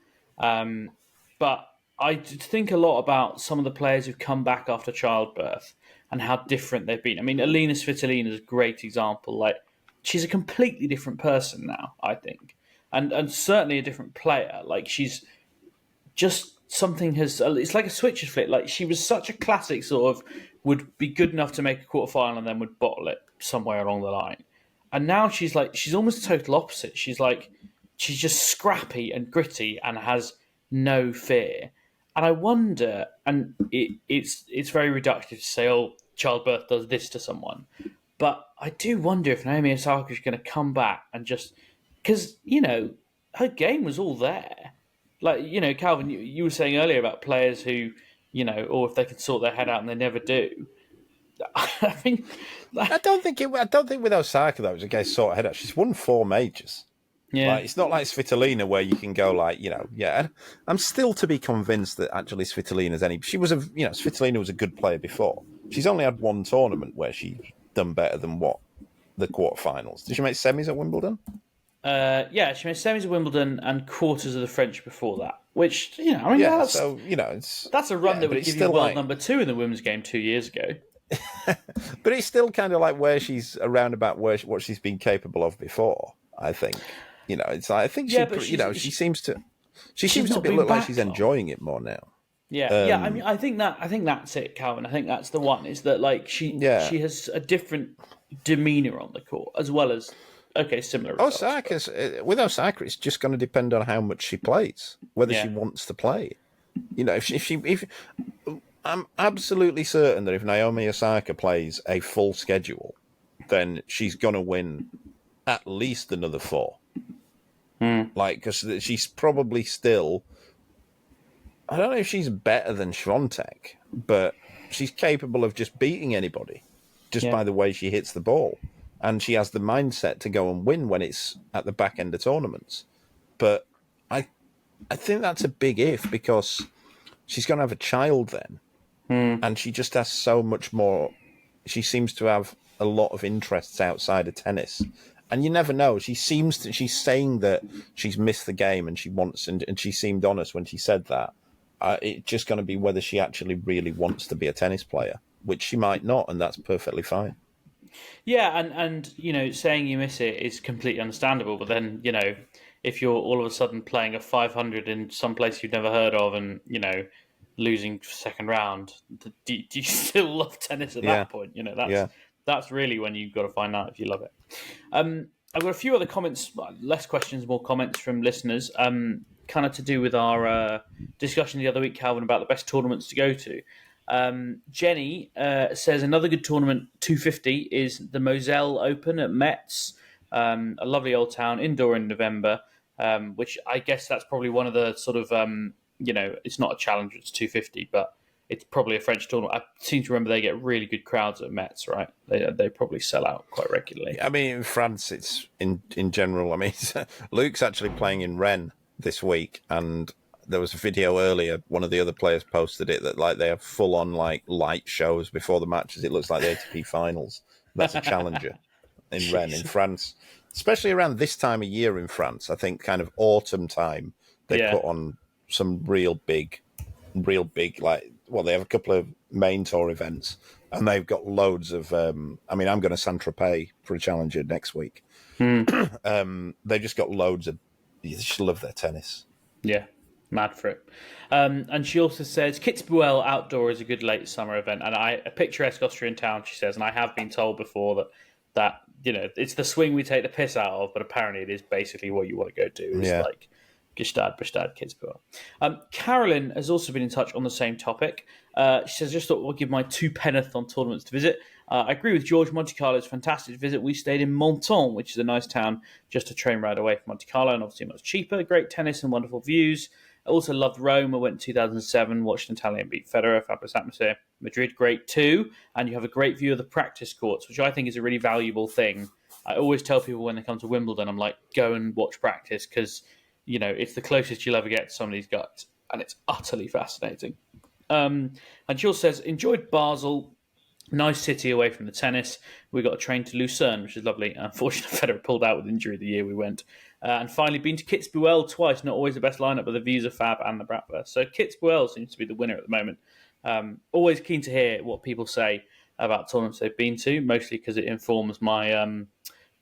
But I think a lot about some of the players who've come back after childbirth and how different they've been. I mean, Alina Svitolina is a great example. Like, she's a completely different person now, I think. And certainly a different player. Like, she's just it's like a switch has flipped. Like, she was such a classic sort of, would be good enough to make a quarterfinal and then would bottle it somewhere along the line. And now she's almost the total opposite. She's just scrappy and gritty and has no fear. And I wonder, and it's very reductive to say, oh, childbirth does this to someone. But I do wonder if Naomi Osaka is going to come back and just, because, her game was all there. Like, Calvin, you were saying earlier about players who, or if they can sort their head out and they never do. I think I don't think with Osaka though, it was a case sort of head out. She's won 4 majors. Yeah, it's not like Svitolina where you can go yeah. I'm still to be convinced that actually Svitolina's Svitolina was a good player before. She's only had 1 tournament where she's done better than the quarterfinals. Did she make semis at Wimbledon? Yeah, she made semis at Wimbledon and quarters of the French before that. Which that's a run that would give you world number 2 in the women's game 2 years ago. But it's still kind of like where she's around about what she's been capable of before. I think, it's like, I think she seems to look like she's enjoying it more now. Yeah, I mean, I think that's it, Calvin. I think that's the one. Is that she has a different demeanor on the court as well as similar results. With Osaka, it's just going to depend on how much she plays, whether she wants to play. If I'm absolutely certain that if Naomi Osaka plays a full schedule, then she's going to win at least another 4. Because she's probably still, I don't know if she's better than Swiatek, but she's capable of just beating anybody just Yeah. by the way she hits the ball. And she has the mindset to go and win when it's at the back end of tournaments. But I think that's a big if, because she's going to have a child then. And she just has so much more. She seems to have a lot of interests outside of tennis. And you never know. She's saying that she's missed the game and she wants, and she seemed honest when she said that. It's just going to be whether she actually really wants to be a tennis player, which she might not, and that's perfectly fine. Yeah, and saying you miss it is completely understandable. But then, if you're all of a sudden playing a 500 in some place you've never heard of, and losing second round, do you still love tennis at that point? That's really when you've got to find out if you love it. I've got a few other comments, less questions, more comments from listeners, kind of to do with our discussion the other week, Calvin, about the best tournaments to go to. Jenny says another good tournament, 250, is the Moselle Open at Metz, a lovely old town, indoor in November, which I guess that's probably one of the sort of, it's not a challenger, it's 250, but it's probably a French tournament. I seem to remember they get really good crowds at Metz, right? They probably sell out quite regularly. I mean, in France, it's in general. I mean, Luke's actually playing in Rennes this week, and there was a video earlier. One of the other players posted it that they have full on light shows before the matches. It looks like the ATP finals. That's a challenger in Rennes in France, especially around this time of year in France. I think kind of autumn time they put on some real big they have a couple of main tour events, and they've got loads of. I'm going to Saint-Tropez for a challenger next week. They've just got loads of. You just love their tennis. Yeah, mad for it. And she also says Kitzbühel outdoor is a good late summer event, and a picturesque Austrian town. She says, and I have been told before that it's the swing we take the piss out of, but apparently it is basically what you want to go do. It's like Gstaad, Kitzbühel. Carolyn has also been in touch on the same topic. She says, just thought we'll give my 2 penneth on tournaments to visit. I agree with George. Monte Carlo is fantastic to visit. We stayed in Menton, which is a nice town, just a train ride away from Monte Carlo, and obviously much cheaper. Great tennis and wonderful views. I also loved Rome. I went in 2007, watched an Italian beat Federer, fabulous atmosphere. Madrid, great too. And you have a great view of the practice courts, which I think is a really valuable thing. I always tell people when they come to Wimbledon, I'm like, go and watch practice, because it's the closest you'll ever get to somebody's guts, and it's utterly fascinating. And Jill says, enjoyed Basel, nice city away from the tennis. We got a train to Lucerne, which is lovely. Unfortunately, Federer pulled out with injury the year we went. And finally, been to Kitzbühel twice. Not always the best lineup, but the views are fab and the Bratwurst. So Kitzbühel seems to be the winner at the moment. Always keen to hear what people say about tournaments they've been to, mostly because it informs my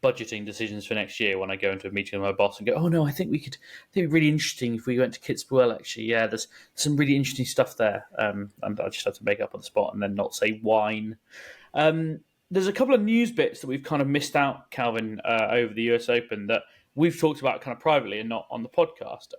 budgeting decisions for next year when I go into a meeting with my boss and go, oh no, I think it'd be really interesting if we went to Kitzbühel actually. Yeah, there's some really interesting stuff there. And I just have to make up on the spot and then not say wine. There's a couple of news bits that we've kind of missed out, Calvin, over the US Open that we've talked about kind of privately and not on the podcast.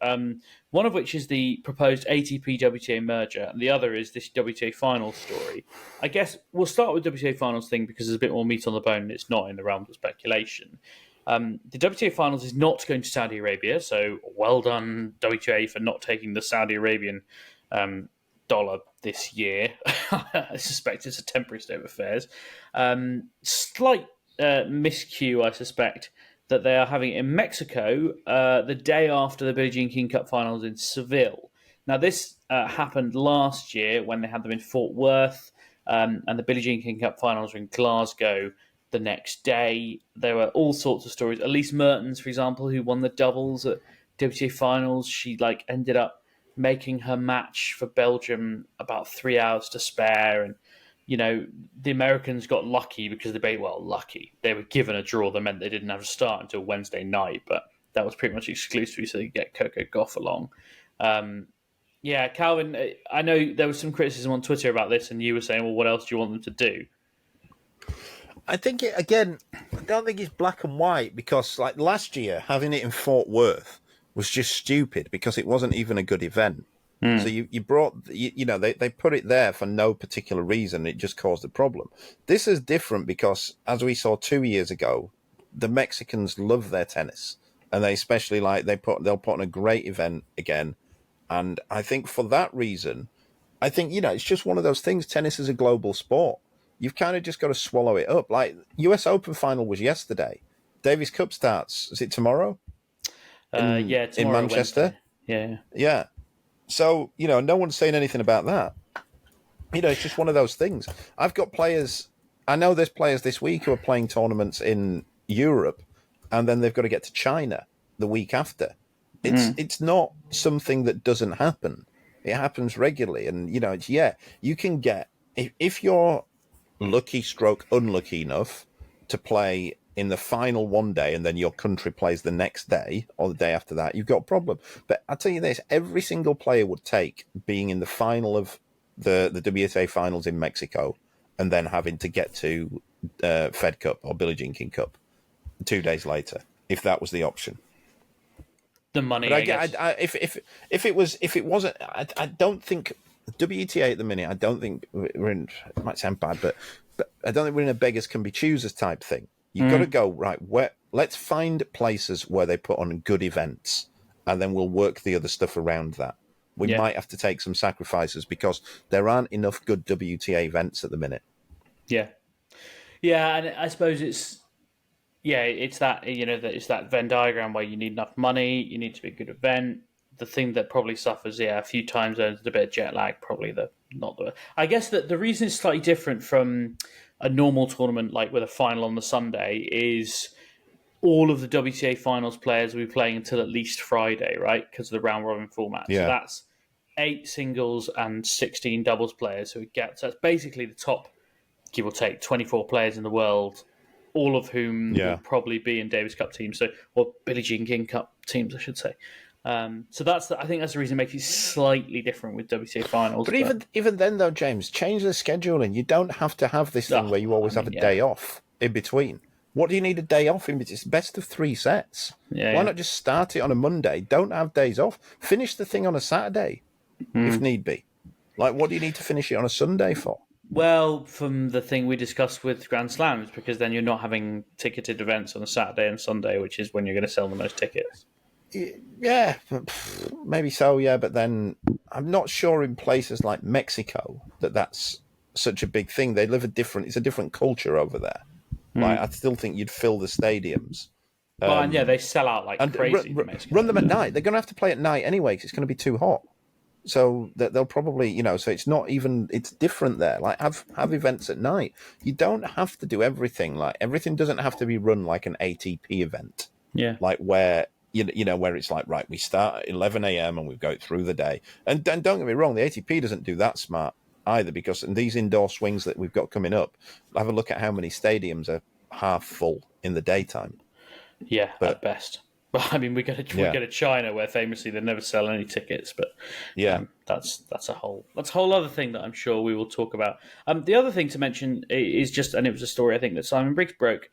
One of which is the proposed ATP-WTA merger, and the other is this WTA Finals story. I guess we'll start with WTA Finals thing because there's a bit more meat on the bone and it's not in the realms of speculation. The WTA Finals is not going to Saudi Arabia, so well done WTA for not taking the Saudi Arabian dollar this year. I suspect it's a temporary state of affairs. Slight miscue, I suspect, that they are having it in Mexico the day after the Billie Jean King Cup finals in Seville. Now, this happened last year when they had them in Fort Worth, and the Billie Jean King Cup finals were in Glasgow the next day. There were all sorts of stories. Elise Mertens, for example, who won the doubles at WTA finals, she ended up making her match for Belgium about 3 hours to spare, and the Americans got lucky because lucky. They were given a draw that meant they didn't have to start until Wednesday night, but that was pretty much exclusively so they could get Coco Gauff along. Calvin, I know there was some criticism on Twitter about this, and you were saying, well, what else do you want them to do? I think, I don't think it's black and white, because last year, having it in Fort Worth was just stupid because it wasn't even a good event. So you brought, they put it there for no particular reason. It just caused a problem. This is different because, as we saw 2 years ago, the Mexicans love their tennis, and they especially they'll put on a great event again. And I think for that reason, I think, it's just one of those things. Tennis is a global sport. You've kind of just got to swallow it up. Like, US Open final was yesterday. Davis Cup starts, is it tomorrow? Yeah, In tomorrow, Manchester? Wednesday. Yeah. Yeah. So, no one's saying anything about that. It's just one of those things. I've got players, I know there's players this week who are playing tournaments in Europe, and then they've got to get to China the week after. It's not something that doesn't happen. It happens regularly. And, you can get, if you're lucky stroke unlucky enough to play in the final one day and then your country plays the next day or the day after that, you've got a problem. But I'll tell you this, every single player would take being in the final of the WTA finals in Mexico and then having to get to Fed Cup or Billie Jean King Cup 2 days later, if that was the option. The money, but I guess. If it wasn't, I don't think WTA at the minute. I don't think we're in. It might sound bad, but I don't think we're in a beggars can be choosers type thing. You've got to go right. Let's find places where they put on good events, and then we'll work the other stuff around that. We might have to take some sacrifices because there aren't enough good WTA events at the minute. Yeah, and I suppose it's that it's that Venn diagram where you need enough money, you need to be a good event. The thing that probably suffers, a few time zones, a bit of jet lag, probably I guess that the reason it's slightly different from a normal tournament, like with a final on the Sunday, is all of the WTA finals players will be playing until at least Friday, right? Because of the round robin format. Yeah. So that's 8 singles and 16 doubles players who so that's basically the top, give or take, 24 players in the world, all of whom will probably be in Davis Cup teams, or Billie Jean King Cup teams, I should say. So I think that's the reason it makes it slightly different with WTA finals. But even then, though, James, change the scheduling. You don't have to have this thing where you always have a day off in between. What do you need a day off in between? It's best of 3 sets. Why not just start it on a Monday? Don't have days off. Finish the thing on a Saturday, if need be. Like, what do you need to finish it on a Sunday for? Well, from the thing we discussed with Grand Slams, because then you're not having ticketed events on a Saturday and Sunday, which is when you're going to sell the most tickets. Yeah, maybe so, yeah. But then I'm not sure in places like Mexico that's such a big thing. It's a different culture over there. Like, I still think you'd fill the stadiums. But they sell out like crazy. Run them at night. They're going to have to play at night anyway because it's going to be too hot. So they'll probably, so it's not even, it's different there. Like, have events at night. You don't have to do everything. Like, everything doesn't have to be run like an ATP event. Yeah. Like where, where it's like, right, we start at 11 a.m. and we go through the day. And don't get me wrong, the ATP doesn't do that smart either, because in these indoor swings that we've got coming up, have a look at how many stadiums are half full in the daytime. Yeah, at best. But I mean, we go to China, where famously they never sell any tickets. But that's a whole other thing that I'm sure we will talk about. The other thing to mention is just, and it was a story I think that Simon Briggs broke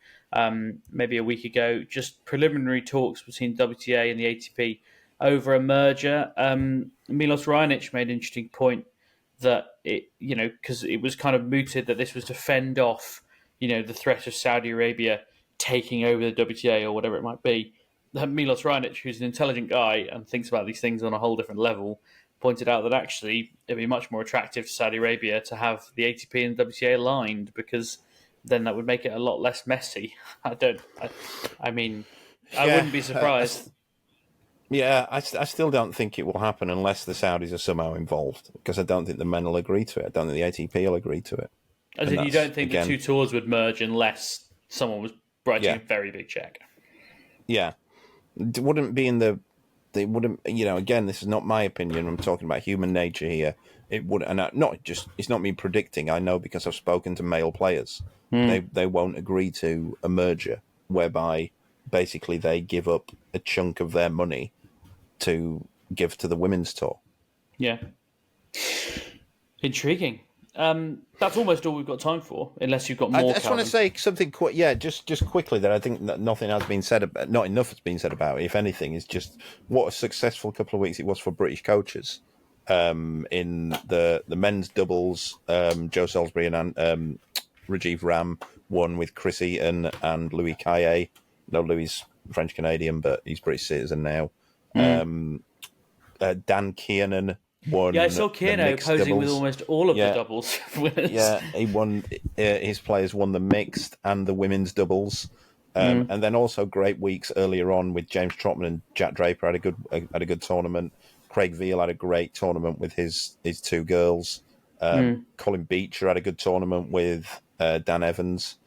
maybe a week ago, just preliminary talks between WTA and the ATP over a merger. Milos Raonic made an interesting point that because it was kind of mooted that this was to fend off the threat of Saudi Arabia taking over the WTA or whatever it might be. Milos Raonic, who's an intelligent guy and thinks about these things on a whole different level, pointed out that actually it'd be much more attractive to Saudi Arabia to have the ATP and WTA aligned, because then that would make it a lot less messy. I wouldn't be surprised. I still don't think it will happen unless the Saudis are somehow involved, because I don't think the men will agree to it. I don't think the ATP will agree to it. As in, you don't think the two tours would merge unless someone was writing a very big check? Yeah. It wouldn't be they wouldn't, again, this is not my opinion. I'm talking about human nature here. It would, and it's not me predicting. I know because I've spoken to male players. They won't agree to a merger whereby basically they give up a chunk of their money to give to the women's tour. Yeah. Intriguing. That's almost all we've got time for, unless you've got more. I just want to say something quick. Yeah, just quickly, that I think that nothing has been said about, not enough has been said about it. If anything, is just what a successful couple of weeks it was for British coaches. In the men's doubles, Joe Salisbury and Rajiv Ram won with Chris Eaton and Louis Caillet. No, Louis is French Canadian, but he's British citizen now. Dan Kiernan won. Yeah, I saw the Kierno mixed posing with doubles. almost all of Yeah. the doubles winners. Yeah, he won. His players won the mixed and the women's doubles, and then also great weeks earlier on with James Trotman and Jack Draper had a good tournament. Craig Veal had a great tournament with his two girls. Colin Beecher had a good tournament with Dan Evans,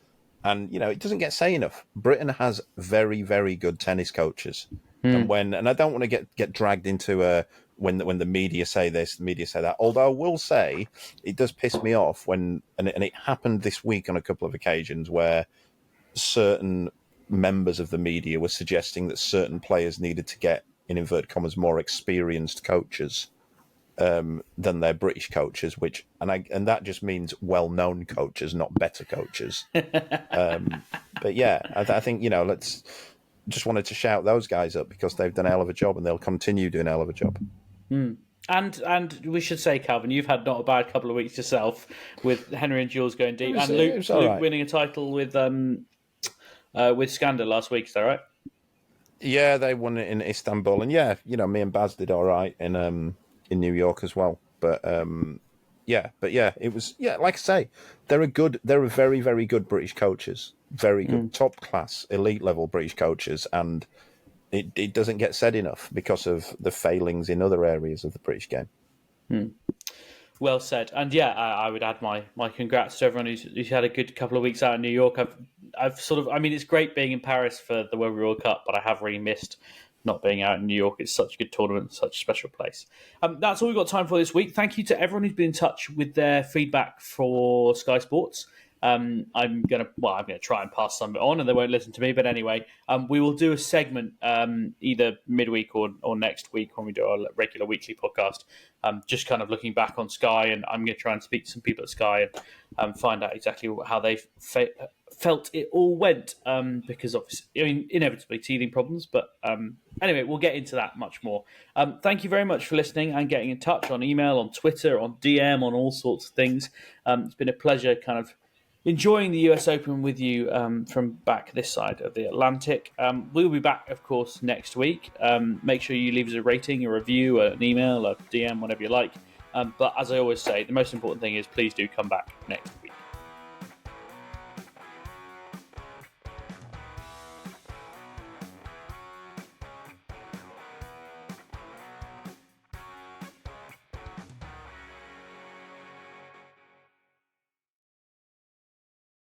and it doesn't get say enough. Britain has very, very good tennis coaches, and I don't want to get dragged into when the media say this, the media say that. Although I will say it does piss me off and it happened this week on a couple of occasions where certain members of the media were suggesting that certain players needed to get, in inverted commas, more experienced coaches than their British coaches, and that just means well-known coaches, not better coaches. But yeah, I think let's just wanted to shout those guys up because they've done a hell of a job and they'll continue doing a hell of a job. And we should say, Calvin, you've had not a bad couple of weeks yourself with Henry and Jules going deep, and Luke right. winning a title with Skander last week. Is that right? Yeah, they won it in Istanbul, and yeah, me and Baz did all right in New York as well. But it was like I say, they're very, very good British coaches, very good, top class, elite level British coaches, and it doesn't get said enough because of the failings in other areas of the British game. Well said. And yeah, I would add my congrats to everyone who's had a good couple of weeks out in New York. I've it's great being in Paris for the Women's World Cup, but I have really missed not being out in New York. It's such a good tournament, such a special place. That's all we've got time for this week. Thank you to everyone who's been in touch with their feedback for Sky Sports. I'm gonna try and pass some of it on, and they won't listen to me. But anyway, we will do a segment either midweek or next week when we do our regular weekly podcast. Just kind of looking back on Sky, and I'm going to try and speak to some people at Sky and find out exactly how they felt it all went. Because obviously, inevitably teething problems. But anyway, we'll get into that much more. Thank you very much for listening and getting in touch on email, on Twitter, on DM, on all sorts of things. It's been a pleasure, kind of enjoying the US Open with you from back this side of the Atlantic. We'll be back, of course, next week. Make sure you leave us a rating, a review, an email, a DM, whatever you like. But as I always say, the most important thing is please do come back next week.